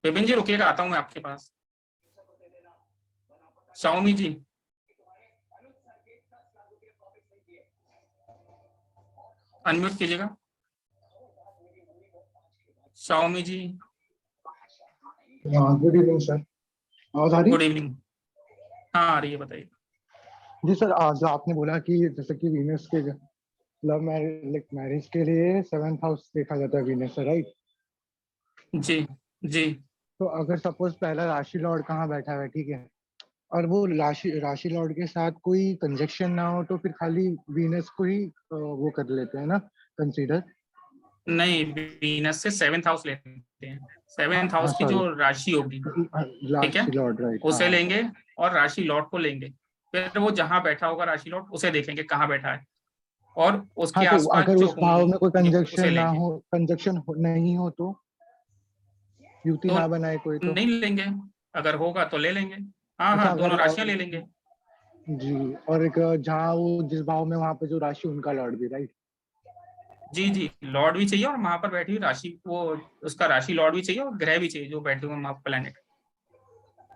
A: विपिन जी रुकिएगा, आता हूँ मैं आपके पास। शाओमी जी, अनम्यूट कीजिएगा। शाओमी जी,
E: गुड इवनिंग सर, आवाज आ रही
A: गुड
E: है?
A: इवनिंग। हाँ आ रही है, बताइए।
E: जी सर, जो आपने बोला कि जैसे कि वीनस के लव मैरिज के लिए 7th हाउस देखा जाता है वीनस से, राइट?
A: जी जी,
E: तो अगर सपोज पहला राशि लॉर्ड कहाँ बैठा है, ठीक है, और वो राशि लॉर्ड के साथ कोई कंजक्शन ना हो, तो फिर खाली वीनस को ही वो कर लेते हैं ना कंसीडर?
A: नहीं, वीनस से 7th हाउस लेते हैं। 7th
E: हाँ
A: हाउस की
E: सॉरी,
A: जो राशि होगी, ठीक है,
E: राशि लॉर्ड, राइट, हाँ
A: उसे
E: हाँ।
A: लेंगे, और राशि लॉर्ड को लेंगे। फिर वो जहां बैठा होगा राशि लॉर्ड, उसे देखेंगे कहाँ बैठा है, और
E: हाँ
A: उसके
E: तो
A: आसपास
E: अगर
A: जो
E: उस भाव में कोई
A: होंगे उसे
E: कंजक्शन ना
A: लेंगे।
E: हो, नहीं हो, तो युति
A: तो
E: ना बनाए कोई तो?
A: नहीं लेंगे, अगर होगा तो ले लेंगे। हाँ
E: अच्छा
A: हाँ,
E: अगर
A: दोनों राशियां ले लेंगे।
E: जी, और एक जहाँ वो जिस भाव में, वहां पे जो राशि, उनका लॉर्ड भी, राइट?
A: जी जी, लॉर्ड भी चाहिए, और वहां पर बैठी हुई राशि, वो उसका राशि लॉर्ड भी चाहिए, और ग्रह भी चाहिए जो बैठे हुए वहां प्लेनेट,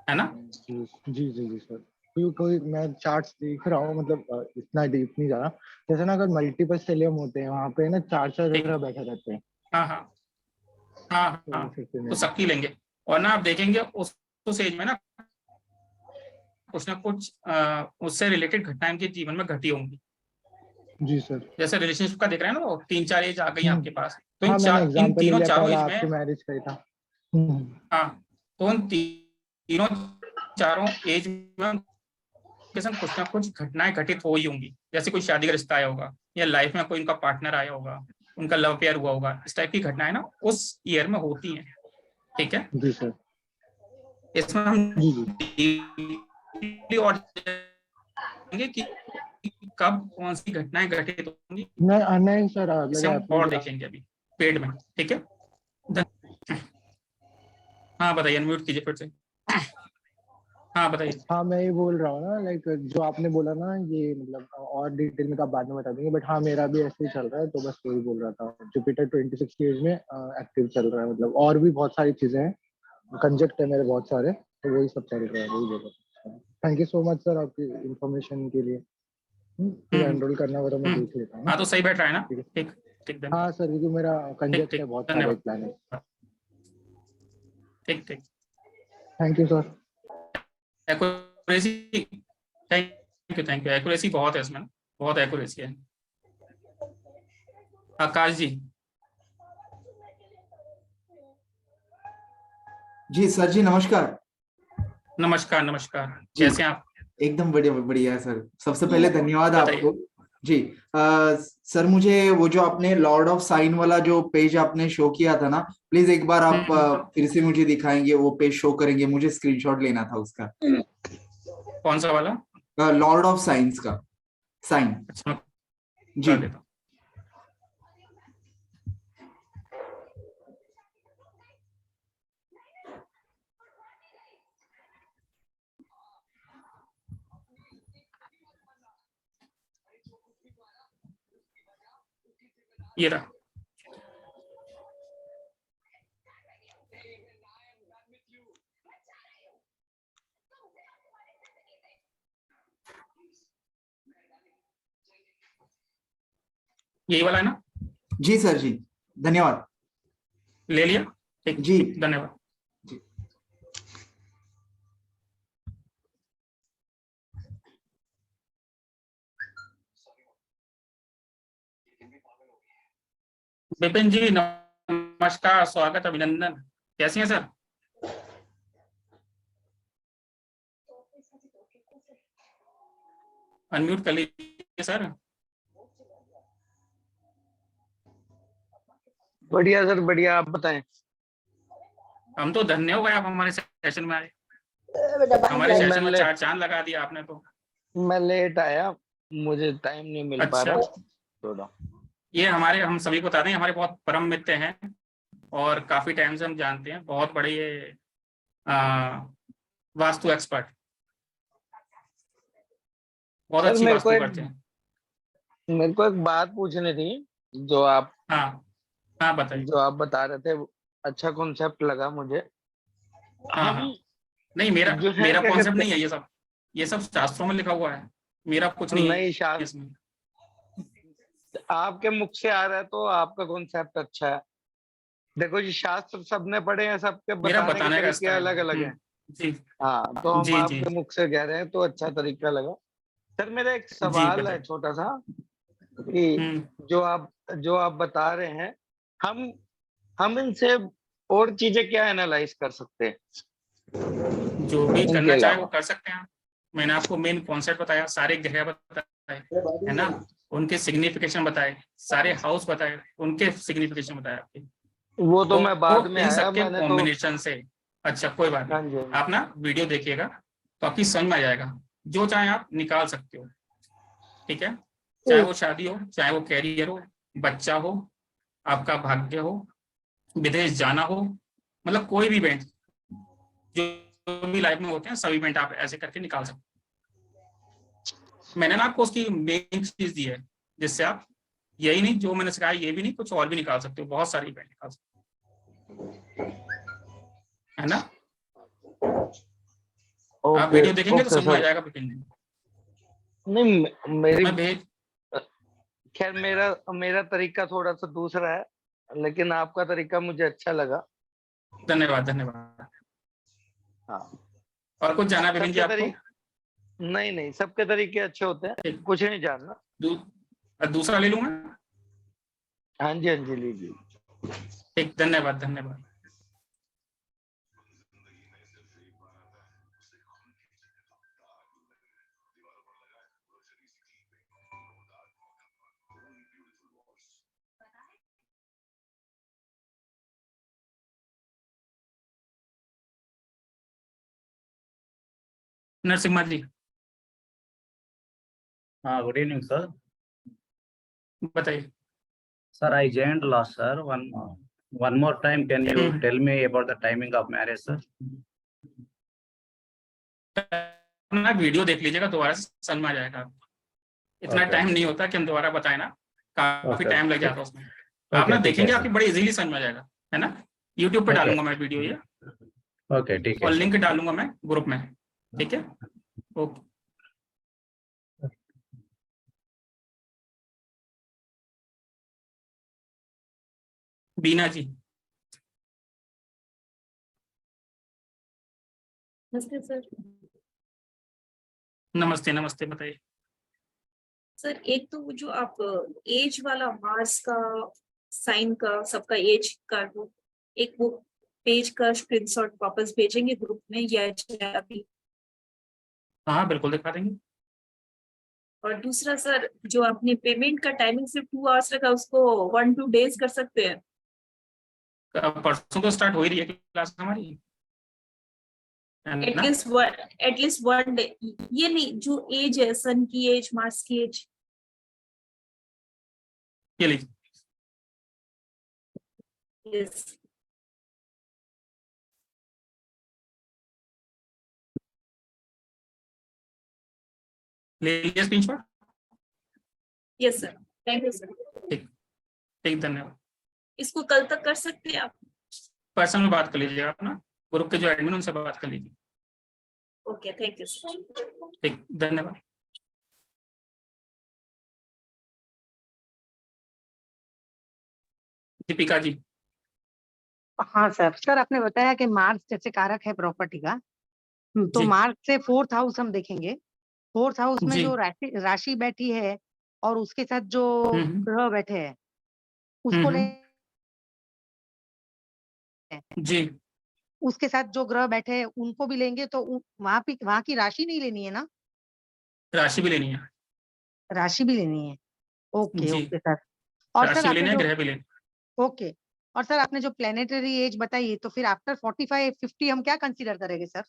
A: है ना?
E: जी जी जी जी सर। कोई मैं चार्ट्स देख रहा हूँ, मतलब इतना डीप नहीं जा रहा। जैसे ना अगर मल्टीपल सेलियम होते हैं वहाँ पे ना चार
A: ठीक।
E: जगह बैठे रहते हैं,
A: हाँ हाँ हाँ
E: तो
A: हाँ,
E: वो फिर से
A: तो
E: नहीं।
A: सबकी लेंगे। और ना आप देखेंगे उस एज में ना कुछ ना कुछ उससे रिलेटेड घटनाएं इनके जीवन में घटी होंगी।
E: जी सर।
A: जैसे रिलेशनशिप का देख रहे हैं ना, वो 3-4 एज आ गई आपके पास, तो
E: हाँ मैंने
A: इन
E: एग्जांपल ले
A: तीनों
E: लिया,
A: चारों
E: पहला
A: एज
E: आपकी
A: में।
E: मैरिज का ही था।
A: हाँ, तो उन तीनों चारों एज में उनके संग कुछ ना कुछ घटनाएं घटित हो ही होंगी। जैसे कोई शादी का रिश्ता आया होगा, या लाइफ में कोई उनका पार्टनर आया होगा, उनका लव अफेयर हुआ होगा, इस टाइप की घटनाएं ना उस ईयर में होती हैं। ठीक है,
E: जी सर।
A: इसमें हम
E: जी जी।
A: deeply और जानेंगे कि कब कौन सी घटनाएं घटित होंगी,
E: नहीं नहीं सर,
A: इसे
E: लगा
A: हम और देखेंगे अभी पेड में। ठीक है, हाँ बताइए, अनम्यूट कीजिए फिर से। हाँ बताइए।
E: हाँ मैं ये बोल रहा हूँ ना, लाइक जो आपने बोला ना, ये मतलब और डिटेल में तो आप बाद में बता देंगे, बट हाँ मेरा भी ऐसे ही चल रहा है, तो बस वही बोल रहा था। जुपिटर 26 की एज में एक्टिव चल रहा है, मतलब और भी बहुत सारी चीजें हैं, कंजेक्ट है मेरे बहुत सारे, तो वही सब चल रहा है, वही बोल रहा था। Thank you so much sir आपकी इन्फॉर्मेशन के लिए। फिर एनरोल करना होगा तो मैं देख लेता हूँ ना।
A: हाँ तो सही बैठ रहा है ना।
E: ठीक है।
A: ठीक ठीक, धन्यवाद।
E: हाँ सर, क्योंकि मेरा
A: ठीक
E: कंजेक्ट है
A: ठीक,
E: बहुत सारे
A: धन्यवाद।
E: प्लान।
A: ठीक ठीक।
E: Thank you sir.
A: Accuracy, thank you. Accuracy बहुत है इसमें, बहुत एक्यूरेसी है। आकाश जी।
F: जी सर जी, नमस्कार।
A: नमस्कार नमस्कार,
F: जी
A: कैसे हैं आप?
F: एकदम बढ़िया बढ़िया सर। सबसे पहले धन्यवाद
A: बताइए।
F: आपको। जी सर, मुझे वो जो आपने लॉर्ड ऑफ साइन वाला जो पेज आपने शो किया था ना, प्लीज एक बार आप फिर से मुझे दिखाएंगे, वो पेज शो करेंगे, मुझे स्क्रीनशॉट लेना था उसका।
A: कौन सा वाला?
F: लॉर्ड ऑफ साइंस का साइन।
A: अच्छा,
F: जी
A: कर देता हूँ। ये रहा। यही वाला है ना?
F: जी सर जी, धन्यवाद।
A: ले लिया? ठीक
F: जी
A: ठीक, धन्यवाद।
F: जी।
A: विपिन जी नमस्कार, स्वागत, अभिनंदन। कैसे हैं सर? अनम्यूट कर लीजिए सर।
G: बढ़िया सर, बढ़िया। आप बताएं।
A: हम तो धन्य हो गए आप हमारे सेशन में आए। हमारे
G: नहीं,
A: सेशन में 4 चांद लगा दिया आपने तो।
G: मैं लेट आया, मुझे टाइम नहीं मिल पा
A: अच्छा,
G: रहा थोड़ा।
A: ये हम सभी को बता दें, हमारे बहुत परम मित्र हैं और काफी टाइम से हम जानते हैं। बहुत बड़े ये वास्तु एक्सपर्ट, बहुत
G: सर
A: अच्छी वास्तु करते हैं।
G: मेरे को एक बात पूछनी थी। जो आप
A: हाँ हाँ बताइए।
G: जो आप बता रहे थे, अच्छा कॉन्सेप्ट लगा मुझे।
A: हाँ
G: हम
A: हाँ, नहीं मेरा
G: जो है
A: मेरा
G: क्या
A: कॉन्सेप्ट
G: कहते
A: नहीं है, ये सब शास्त्रों में लिखा हुआ है, मेरा कुछ नहीं है
G: नहीं, शास्त्र
A: इसमें।
G: आपके मुख से आ रहा है तो आपका कॉन्सेप्ट अच्छा है। देखो जी, शास्त्र सबने पढ़े हैं, सबके
A: मेरा
G: बताने के
A: बताने का
G: तरीके
A: स्टाइल
G: अलग
A: है।
G: अलग हैं।
A: जी
G: हाँ, तो हम
A: जी जी
G: आपके मुख से कह रहे हैं तो अच्छा तरीका लगा। सर मेरा एक
A: जी
G: सवाल है
A: बताइए।
G: छोटा सा, कि जो आप बता रहे हैं, हम इनसे और चीजें क्या एनालाइज कर सकते हैं
A: जो भी
G: इनके
A: करना चाहे वो
G: अलावा?
A: कर सकते हैं। मैंने आपको मेन कॉन्सेप्ट बताया, सारे ग्रह बताए, है ना, उनके सिग्निफिकेशन बताए, सारे हाउस बताए, उनके सिग्निफिकेशन बताए आपके।
G: वो तो मैं बाद
A: तो
G: में
A: इन
G: आया,
A: सबके
G: मैंने तो।
A: कॉम्बिनेशन से, अच्छा कोई बात
G: हाँ
A: नहीं,
G: जी,
A: आप ना वीडियो देखिएगा तो आपकी समझ में आ जाएगा। जो चाहे आप निकाल सकते हो। ठीक है, चाहे वो शादी हो, चाहे वो कैरियर हो, बच्चा हो, आपका भाग्य हो, विदेश जाना हो, मतलब कोई भी इवेंट जो भी लाइफ में होते हैं, सभी इवेंट आप ऐसे करके निकाल सकते हो। मैंने ना आपको उसकी मेन चीज दी है, जिससे आप यही नहीं जो मैंने सिखाया, ये भी नहीं, कुछ और भी निकाल सकते हो, बहुत सारे इवेंट निकाल सकते हो, है ना। आप
G: ओके
A: वीडियो देखेंगे तो
G: ओके
A: समझ में आ
G: सर।
A: जाएगा फिर नहीं।
G: नहीं मेरी
A: मैं भेज
G: खैर मेरा मेरा तरीका थोड़ा सा दूसरा है, लेकिन आपका तरीका मुझे अच्छा लगा।
A: धन्यवाद धन्यवाद।
G: हाँ
A: और कुछ जाना है विपिन जी
G: सबके
A: आपको?
G: तरीके, नहीं नहीं सबके तरीके अच्छे होते हैं,
A: ठीक।
G: कुछ नहीं जानना।
A: दूसरा ले लूंगा।
G: हाँ जी लीजिए।
A: ठीक, धन्यवाद धन्यवाद। नरसिम्हा जी
H: Good evening, sir.
A: बताइए।
H: Sir, I joined last, sir. One more time, can you tell me about the timing of marriage, sir?
A: अपना वीडियो देख लीजिएगा, दोबारा से समझ में आ जाएगा आपको। इतना
H: Okay.
A: टाइम नहीं होता कि हम दोबारा बताए ना, काफी
H: Okay.
A: टाइम लग जाता है उसमें। आप
H: Okay,
A: ना
H: ठीक है
A: देखेंगे
H: सर।
A: आपकी बड़ी इजीली समझ में आ जाएगा, है ना। यूट्यूब पे
H: Okay.
A: डालूंगा मैं वीडियो ये,
H: Okay, ठीक
A: और
H: है
A: लिंक
H: सर।
A: डालूंगा मैं ग्रुप में, ठीक है। ओके। बीना जी
I: नमस्ते सर।
A: नमस्ते नमस्ते, बताइए।
I: सर एक तो वो जो आप एज वाला मार्स का साइन का सबका एज का वो पेज का स्क्रीनशॉट वापस भेजेंगे ग्रुप में या अभी?
A: हाँ बिल्कुल दिखा देंगे।
I: और दूसरा सर, जो आपने पेमेंट का टाइमिंग सिर्फ 2 आवर्स रखा, उसको 1-2 डेज कर सकते हैं?
A: परसों तो स्टार्ट हो ही रही है क्लास हमारी, है ना।
I: At least 1 day. ये नहीं, जो एज है, सन की एज, मार्स की एज।
A: ये लीजिए।
I: यस।
A: ले लीजिए screenshot.
I: Yes sir, thank you sir.
A: ठीक, धन्यवाद।
I: इसको कल तक कर सकते हैं आप?
A: पर्सनल में बात कर लीजिएगा अपना, ग्रुप के जो एडमिन उनसे बात कर लीजिए।
I: Okay, thank you sir.
A: ठीक, धन्यवाद। दीपिका जी।
J: हाँ सर आपने बताया कि मार्स जैसे कारक है प्रॉपर्टी का, तो
A: जी।
J: मार्स से 4th हाउस हम देखेंगे। 4th हाउस में
A: जी।
J: जो राशि बैठी है और उसके साथ जो ग्रह बैठे हैं उसको ले
A: जी।
J: उसके साथ जो ग्रह बैठे हैं उनको भी लेंगे, तो वहां की राशि नहीं लेनी है ना?
A: राशि भी लेनी है।
J: राशि भी लेनी है। ओके
A: जी।
J: Okay sir. और सर
A: राशि भी
J: आपने
A: लेनी है,
J: जो
A: ग्रह भी लेनी।
J: ओके और सर आपने जो प्लेनेटरी एज बताई, तो फिर आफ्टर 45-50 हम क्या कंसीडर करेंगे सर?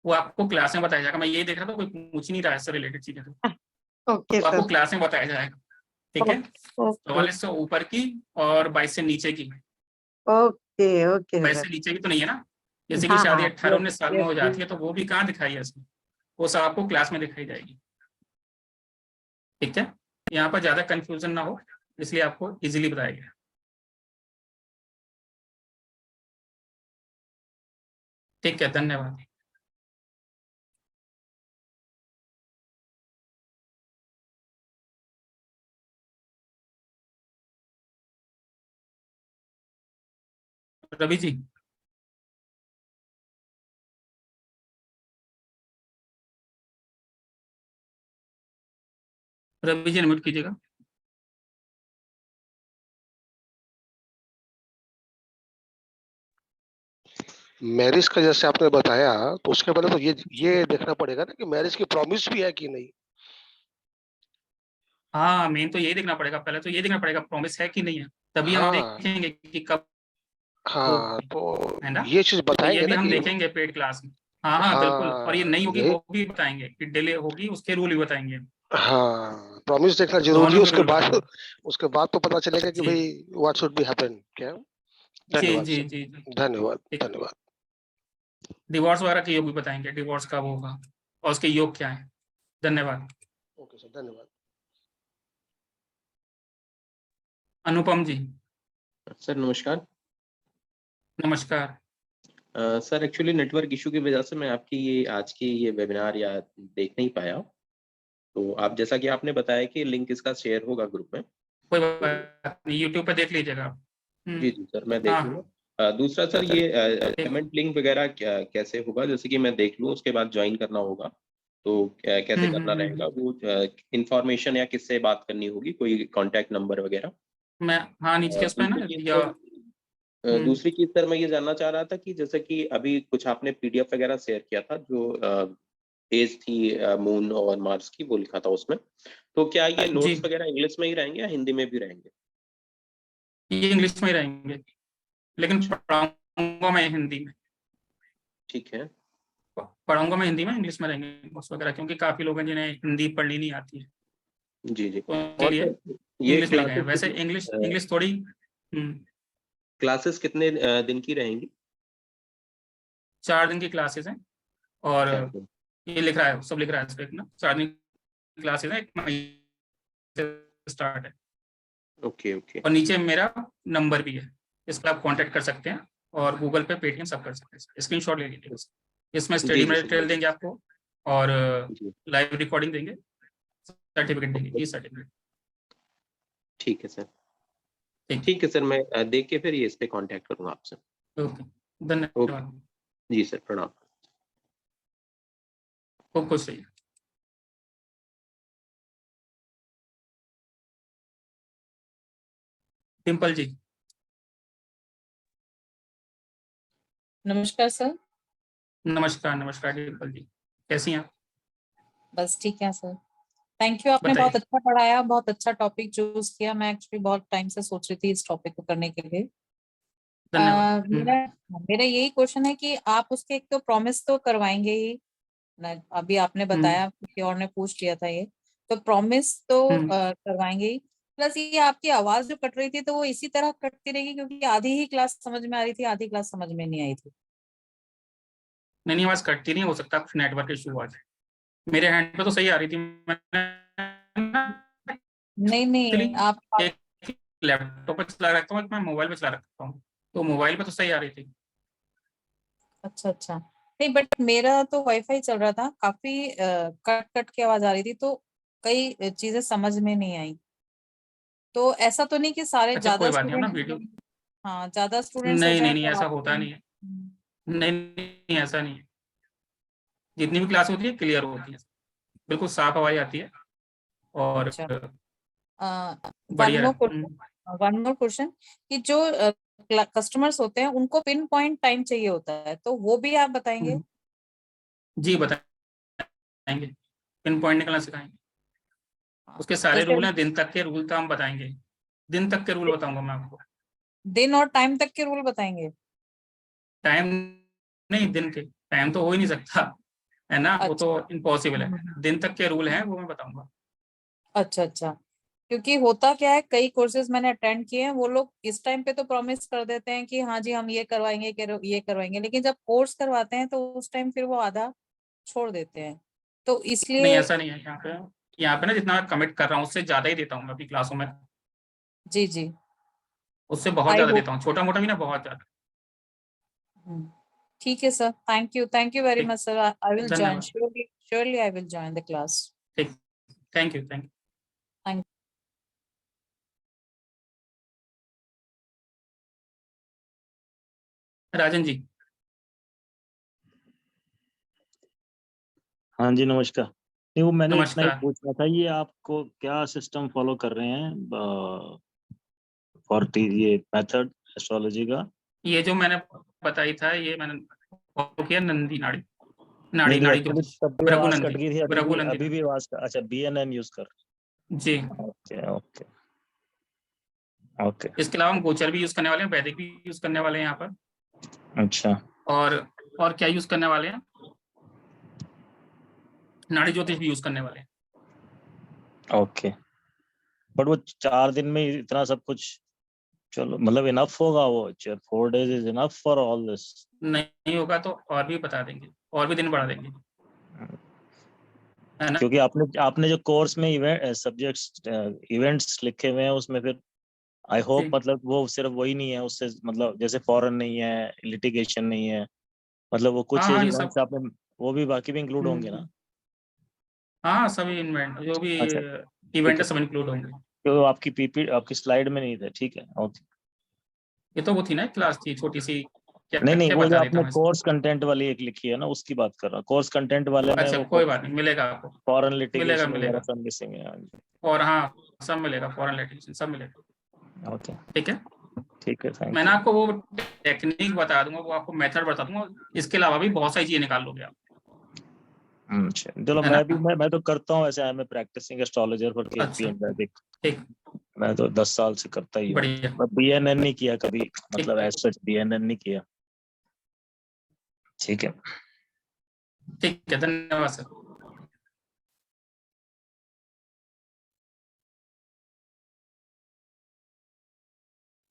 A: वो आपको क्लास में बताया जाएगा। मैं यही देख रहा था, कोई पूछ ही नहीं रहा है इससे रिलेटेड चीजें,
J: ओके
A: तो आपको
J: सर।
A: क्लास में बताया जाएगा, ठीक है। 44 से ऊपर की और 22 से नीचे की।
J: Okay okay
A: 22
J: sir.
A: से नीचे की तो नहीं है ना, जैसे कि
J: हाँ
A: शादी
J: हाँ
A: 18-19 साल में हो जाती है, तो वो भी कहाँ दिखाई है इसमें, वो सब आपको क्लास में दिखाई जाएगी, ठीक है। यहाँ पर ज्यादा कंफ्यूजन ना हो, इसलिए आपको इजीली बताया गया। ठीक है, धन्यवाद। रवि जी। रवि जी अनम्यूट कीजिएगा।
K: मैरिज का जैसे आपने बताया, तो उसके पहले तो ये देखना पड़ेगा ना कि मैरिज की प्रॉमिस भी है कि नहीं।
A: हाँ, मेन तो यही देखना पड़ेगा, पहले तो ये देखना पड़ेगा प्रॉमिस है कि नहीं है, तभी हम देखेंगे कि कब
K: हाँ, तो
A: है ना।
K: ये चीज
A: तो ये
K: बताएंगे
A: भी
K: ना
A: हम
K: कि
A: देखेंगे पेड क्लास में। हाँ बिल्कुल, और ये नहीं होगी
K: यही,
A: वो भी बताएंगे, कि डिले होगी उसके रूल भी बताएंगे।
K: हाँ प्रॉमिस देखना जरूरी है,
A: दोनों के रूल बताएंगे।
K: उसके बाद तो पता चलेगा कि
A: जी
K: भाई व्हाट शुड बी हैपन क्या।
A: जी
K: धन्यवाद
A: जी
K: सर,
A: जी जी।
K: धन्यवाद
A: ठीक।
K: धन्यवाद।
A: डिवोर्स वगैरह के योग भी बताएंगे, डिवोर्स कब होगा और उसके योग क्या है। धन्यवाद।
K: ओके सर, धन्यवाद।
A: अनुपम जी।
L: सर नमस्कार।
A: नमस्कार।
L: सर एक्चुअली नेटवर्क इशू की वजह से मैं आपकी ये आज की ये वेबिनार या देख नहीं पाया। तो आप जैसा कि आपने बताया कि लिंक इसका शेयर होगा ग्रुप में।
A: कोई बात नहीं, यूट्यूब पे देख लीजिएगा आप।
L: जी जी सर, मैं देख
A: हाँ
L: लूंगा। दूसरा सर, ये पेमेंट लिंक वगैरह कैसे होगा, जैसे कि मैं देख लूँ उसके बाद ज्वाइन करना होगा, तो कैसे करना रहेगा वो इंफॉर्मेशन, या किससे बात करनी होगी, कोई कांटेक्ट नंबर वगैरह?
A: मैं हाँ नीचे उस पे ना या
L: दूसरी चीज सर मैं ये जानना चाह रहा था कि जैसे कि अभी कुछ आपने पीडीएफ वगैरह शेयर किया था जो एज थी मून और मार्स की, वो लिखा था उसमें, तो क्या ये नोट्स वगैरह इंग्लिश में ही रहेंगे या हिंदी में भी रहेंगे?
A: ये इंग्लिश में ही रहेंगे, लेकिन पढ़ाऊंगा मैं हिंदी में।
L: ठीक है,
A: पढ़ाऊंगा मैं हिंदी में, इंग्लिश में रहेंगे नोट्स वगैरह, क्योंकि काफी लोग हैं जिन्हें हिंदी पढ़नी नहीं आती है।
L: जी जी।
A: तो उनके लिए
L: ये
A: इंग्लिश में लिखा है। वैसे इंग्लिश थोड़ी
L: क्लासेस कितने दिन की रहेंगी?
A: 4 दिन की क्लासेस हैं, और ये लिख रहा है, सब लिख रहा है इस पे ना, 4 दिन की क्लासेस हैं, 1 मई से स्टार्ट है।
L: Okay okay.
A: और नीचे मेरा नंबर भी है, इस पर आप कांटेक्ट कर सकते हैं, और गूगल पे, पेटीएम सब कर सकते हैं। स्क्रीनशॉट ले लीजिए, इसमें स्टडी मटेरियल देंगे आपको, और लाइव रिकॉर्डिंग देंगे, सर्टिफिकेट देंगे, ई सर्टिफिकेट।
L: ठीक है सर, ठीक है सर, मैं देख के फिर ये इस पे कांटेक्ट करूंगा आपसे।
A: ओके, धन्यवाद।
L: जी सर, प्रणाम।
A: खूब खुश रहिए। डिम्पल जी।
M: नमस्कार सर।
A: नमस्कार नमस्कार डिम्पल जी, कैसी हैं आप?
M: बस ठीक है सर, थैंक यू। आपने बहुत अच्छा पढ़ाया, बहुत अच्छा टॉपिक चूज किया। मैं एक्चुअली बहुत टाइम से सोच रही थी इस टॉपिक को करने के लिए। मेरा यही क्वेश्चन है कि आप उसके एक तो प्रॉमिस तो करवाएंगे ही, अभी आपने बताया, किसी और ने पूछ लिया था ये, तो प्रॉमिस तो करवाएंगे ही, प्लस ये आपकी आवाज जो कट रही थी तो वो इसी तरह कटती रहेगी, क्योंकि आधी ही क्लास समझ में आ रही थी, आधी क्लास समझ में नहीं आई थी।
A: नहीं, आवाज कटती नहीं, हो सकता है कुछ नेटवर्क इशू हुआ है। मेरे हैंड पे तो सही आ रही थी।
M: नहीं आप
A: एक लैपटॉप पे चला रखता हूँ, मैं मोबाइल पे चला रखता हूँ, तो मोबाइल पे तो सही आ रही थी।
M: अच्छा, नहीं बट मेरा तो वाईफाई चल रहा था, काफी कट कट की आवाज आ रही थी, तो कई चीजें समझ में नहीं आई। तो ऐसा तो नहीं कि सारे ज्यादा स्टूडेंट, हाँ ज्यादा स्टूडेंट्स हो जाए
A: नहीं, ऐसा होता नहीं है। नहीं, ऐसा नहीं है। जितनी भी क्लास होती है क्लियर होती है, बिल्कुल साफ आवाज आती है। और
M: वन मोर क्वेश्चन, कि जो कस्टमर्स होते हैं उनको पिन पॉइंट टाइम चाहिए होता है, तो वो भी आप बताएंगे?
A: जी बताएंगे, पिन पॉइंट निकलना सिखाएंगे। उसके सारे रूल हैं, दिन तक के रूल तो हम बताएंगे, दिन तक के रूल बताऊंगा मैं आपको।
M: दिन और टाइम तक के रूल बताएंगे?
A: टाइम नहीं, दिन के, टाइम तो हो ही नहीं सकता है ना, वो तो इम्पॉसिबल है। दिन तक के रूल हैं वो मैं बताऊंगा।
M: अच्छा, क्योंकि होता क्या है, कई कोर्सेज मैंने अटेंड किए हैं, वो लोग इस टाइम पे तो प्रॉमिस कर देते हैं कि हाँ जी हम ये करवाएंगे, लेकिन जब कोर्स करवाते हैं तो उस टाइम फिर वो आधा छोड़ देते हैं, तो इसलिए।
A: नहीं ऐसा नहीं है, यहाँ पे ना जितना कमिट कर रहा हूँ उससे ज्यादा ही देता हूँ मैं अपनी क्लासों में।
M: जी
A: उससे बहुत ज्यादा देता हूँ, छोटा मोटा भी ना, बहुत ज्यादा।
M: ठीक है sir, thank you very much sir, I will join, surely I will join the class.
A: ठीक, थैंक यू। राजन जी।
N: हाँ जी नमस्कार। नहीं वो मैंने इतना ही पूछना था, ये आपको क्या सिस्टम फॉलो कर रहे हैं फॉर ये मेथड एस्ट्रोलॉजी का?
A: ये जो मैंने बताई था, ये मैंने फॉलो किया, नंदी नाड़ी
N: नाड़ी ज्योतिष। तब भी आवाज कट गई थी, अभी भी आवाज का। अच्छा, BNN यूज कर
A: जी।
N: ओके।
A: इसके अलावा हम गोचर भी यूज करने वाले हैं, वैदिक भी यूज करने वाले हैं यहाँ पर।
N: अच्छा,
A: और क्या यूज करने वाले हैं? नाड़ी ज्योतिष भी यूज करने वाले हैं।
N: ओके, बट वो 4 दिन में इतना सब कुछ, चलो मतलब इनफ होगा वो? 4 days is enough for all this?
A: नहीं होगा तो और भी बता देंगे, और भी दिन बढ़ा देंगे, है ना?
N: क्योंकि आपने जो कोर्स में सब्जेक्ट्स इवेंट्स लिखे हुए हैं, उसमें फिर आई होप मतलब वो सिर्फ वही नहीं है, उससे मतलब जैसे फॉरेन नहीं है, लिटिगेशन नहीं है, मतलब वो कुछ
A: हाँ हाँ, ये
N: इवेंट्स
A: सब
N: आपने वो भी बाकी भी इंक्लूड होंगे ना?
A: हाँ सभी इवेंट जो भी
N: अच्छा
A: इवेंट है
N: ठीक
A: सब
N: है,
A: इंक्लूड होंगे।
N: तो आपकी पीपी आपकी स्लाइड में नहीं थे, ठीक है ओके।
A: ये तो वो थी ना क्लास थी छोटी सी, क्या
N: नहीं नहीं,
A: क्या
N: वो जो
A: बता देता
N: आपने
A: हूँ इसमें।
N: कोर्स कंटेंट वाली एक लिखी है ना, उसकी बात कर रहा हूँ। कोर्स कंटेंट वाले में
A: अच्छा
N: वो
A: कोई बात नहीं, मिलेगा आपको,
N: फॉरेन
A: मिलेगा
N: लिटिगेशन वगैरह
A: मिलेगा।
N: सब मिसिंग है।
A: और हाँ सब मिलेगा, फॉरेन लिटिगेशन सब मिलेगा।
N: ओके
A: ठीक है,
N: ठीक है, थैंक
A: मैंने
N: यू।
A: आपको वो टेक्निक बता दूंगा, वो आपको मेथड बता दूंगा, इसके अलावा भी बहुत सारी चीजें निकाल लोगे आप,
N: अच्छा चलो,
A: है ना।
N: मैं तो करता हूँ ऐसे, मैं प्रैक्टिसिंग एस्ट्रोलॉजर फॉर केपी
A: अच्छा
N: एंड वैदिक।
A: ठीक,
N: मैं तो 10 साल से करता ही हूँ।
A: बढ़िया,
N: मैं बीएनएन नहीं किया कभी,
A: ठीक
N: मतलब एज सच बीएनएन नहीं किया। ठीक है,
A: ठीक है, धन्यवाद sir.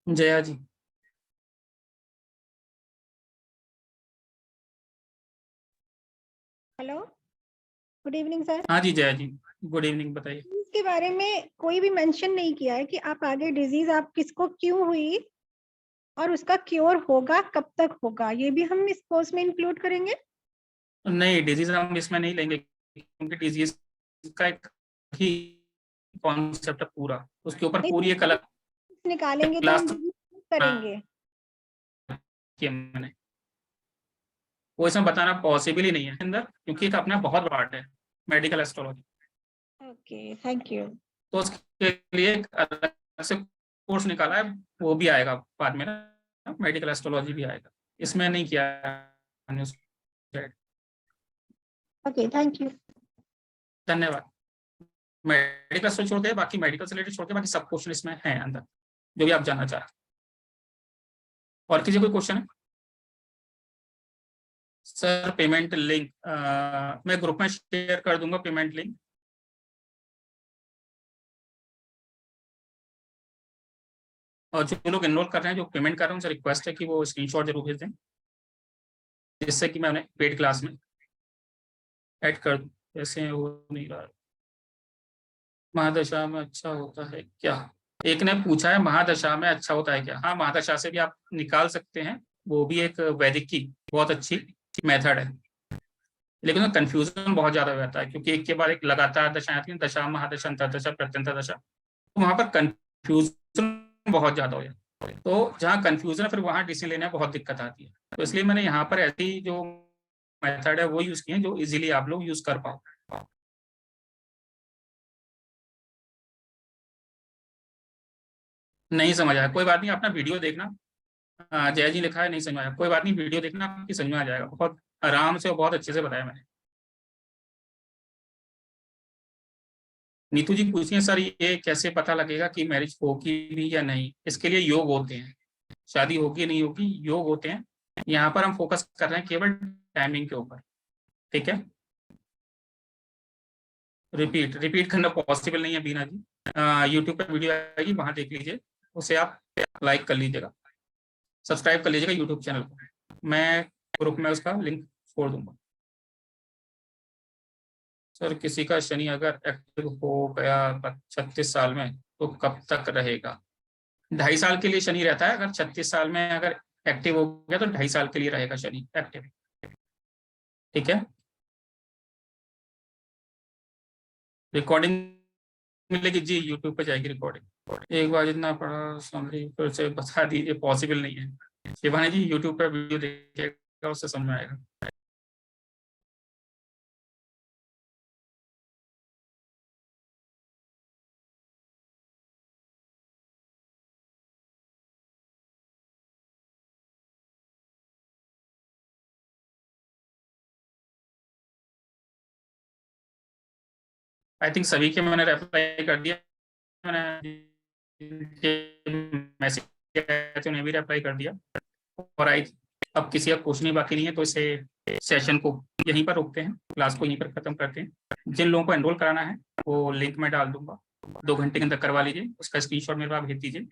A: Jaya ji.
O: Hello, good evening sir.
A: हाँ जी जया जी, गुड इवनिंग, बताइए।
O: इसके बारे में कोई भी मेंशन नहीं किया है कि आप आगे डिजीज आप किसको क्यों हुई और उसका क्योर होगा कब तक होगा, ये भी हम इस कोर्स में इंक्लूड करेंगे?
A: नहीं, डिजीज हम इसमें नहीं लेंगे, क्योंकि डिजीज का एक ही कॉन्सेप्ट है पूरा, उसके ऊपर
O: नहीं,
A: पूरी एक अलग
O: निकालेंगे तो
A: क्लास
O: हम डिजीज करेंगे।
A: किया मैंने, वो इसमें बताना पॉसिबल ही नहीं है अंदर, क्योंकि एक अपना बहुत पार्ट है medical astrology.
O: Okay, thank you.
A: तो उसके लिए एक अलग से कोर्स निकाला है, वो भी आएगा बाद में ना, मेडिकल एस्ट्रोलॉजी भी आएगा, इसमें नहीं किया मैंने उसको।
O: Okay, thank you.
A: धन्यवाद। मेडिकल से छोड़ के बाकी, मेडिकल से रिलेटेड छोड़ के बाकी सब क्वेश्चन इसमें है अंदर, जो भी आप जानना चाहें। और किसी कोई क्वेश्चन है? सर पेमेंट लिंक मैं ग्रुप में शेयर कर दूंगा, पेमेंट लिंक। और जो लोग एनरोल कर रहे हैं, जो पेमेंट कर रहे हैं, उनसे रिक्वेस्ट है कि वो स्क्रीनशॉट जरूर भेज दें, जिससे कि मैं उन्हें पेड क्लास में ऐड कर दूं। जैसे हो नहीं रहा है। महादशा में अच्छा होता है क्या? एक ने पूछा है महादशा में अच्छा होता है क्या? हाँ, महादशा से भी आप निकाल सकते हैं, वो भी एक वैदिक की बहुत अच्छी मेथड है, लेकिन कंफ्यूजन बहुत ज्यादा हो जाता है, क्योंकि एक के बाद एक लगातार दशाएं आती हैं, दशा, महादशा, अंतर्दशा, प्रत्यंतर दशा, तो वहां पर कंफ्यूजन बहुत ज्यादा हो जाता है। तो जहाँ कंफ्यूजन है, फिर वहां डिसीजन लेने में बहुत दिक्कत आती है। तो इसलिए मैंने यहाँ पर ऐसी जो मेथड है वो यूज की है, जो इजीली आप लोग यूज कर पाओ। नहीं समझ आया, कोई बात नहीं, अपना वीडियो देखना। जय जी लिखा है, नहीं समझ आया, कोई बात नहीं, वीडियो देखना, आपकी समझ में आ जाएगा, बहुत आराम से और बहुत अच्छे से बताया मैंने। नीतू जी पूछती हैं, सर ये कैसे पता लगेगा कि मैरिज होगी भी या नहीं? इसके लिए योग होते हैं, शादी होगी नहीं होगी, योग होते हैं। यहाँ पर हम फोकस कर रहे हैं केवल टाइमिंग के ऊपर, ठीक है। रिपीट रिपीट करना पॉसिबल नहीं है बीना जी। यूट्यूब पर वीडियो आएगी, वहां देख लीजिए, उसे आप लाइक कर लीजिएगा, सब्सक्राइब कर लीजिएगा यूट्यूब चैनल को, मैं ग्रुप में उसका लिंक छोड़ दूंगा। सर किसी का शनि अगर एक्टिव हो गया 36 साल में तो कब तक रहेगा? 2.5 साल के लिए शनि रहता है, अगर 36 साल में अगर एक्टिव हो गया तो 2.5 साल के लिए रहेगा शनि एक्टिव, ठीक है। रिकॉर्डिंग मिलेगी जी, यूट्यूब पे जाएगी रिकॉर्डिंग। एक बार जितना पढ़ा समझी फिर से बता दीजिए, पॉसिबल नहीं है शिवानी जी, यूट्यूब पर वीडियो देखिएगा, उससे समझ में आएगा। आई थिंक सभी के मैंने रिप्लाई कर दिया, मैंने मैसेज उन्हें भी रिप्लाई कर दिया। और आई अब किसी का क्वेश्चन ही बाकी नहीं है, तो इसे सेशन को यहीं पर रोकते हैं, क्लास को यहीं पर खत्म करते हैं। जिन लोगों को एनरोल कराना है वो लिंक में डाल दूंगा, 2 घंटे के अंदर करवा लीजिए, उसका स्क्रीनशॉट मेरे पास भेज दीजिए,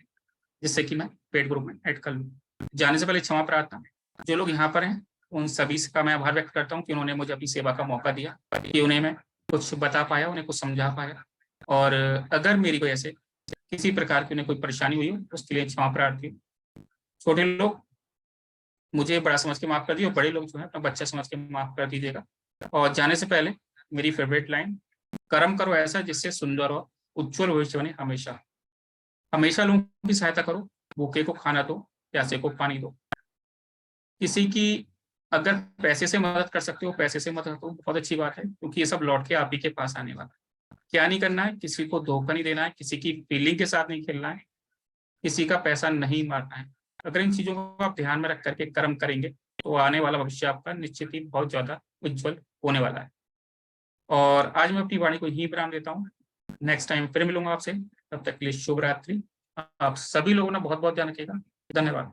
A: जिससे कि मैं पेड ग्रुप में ऐड कर लूँ। जाने से पहले क्षमा प्रार्थना, जो लोग यहाँ पर हैं उन सभी का मैं आभार व्यक्त करता हूँ कि उन्होंने मुझे अपनी सेवा का मौका दिया, कि उन्हें मैं कुछ बता पाया, उन्हें कुछ समझा पाया। और अगर मेरी वजह से किसी प्रकार की उन्हें कोई परेशानी हुई हो, उसके लिए क्षमा प्रार्थी। छोटे लोग मुझे बड़ा समझ के माफ कर दिए, और बड़े लोग जो है अपना बच्चा समझ के माफ कर दीजिएगा। और जाने से पहले मेरी फेवरेट लाइन, कर्म करो ऐसा जिससे सुंदर और उज्जवल भविष्य बने हमेशा। हमेशा लोगों की सहायता करो, भूखे को खाना दो, प्यासे को पानी दो। किसी की अगर पैसे से मदद कर सकते हो पैसे से मदद करो, बहुत अच्छी बात है, क्योंकि ये सब लौट के आप ही के पास आने वाला है। क्या नहीं करना है, किसी को धोखा नहीं देना है, किसी की फीलिंग के साथ नहीं खेलना है, किसी का पैसा नहीं मारना है। अगर इन चीजों को आप ध्यान में रख करके कर्म करेंगे तो आने वाला भविष्य आपका निश्चित ही बहुत ज्यादा उज्जवल होने वाला है। और आज मैं अपनी वाणी को यहीं विराम देता हूँ। नेक्स्ट टाइम फिर मिलूंगा आपसे, तब तक के लिए शुभ रात्रि। आप सभी लोगों ने बहुत बहुत ध्यान रखिएगा। धन्यवाद।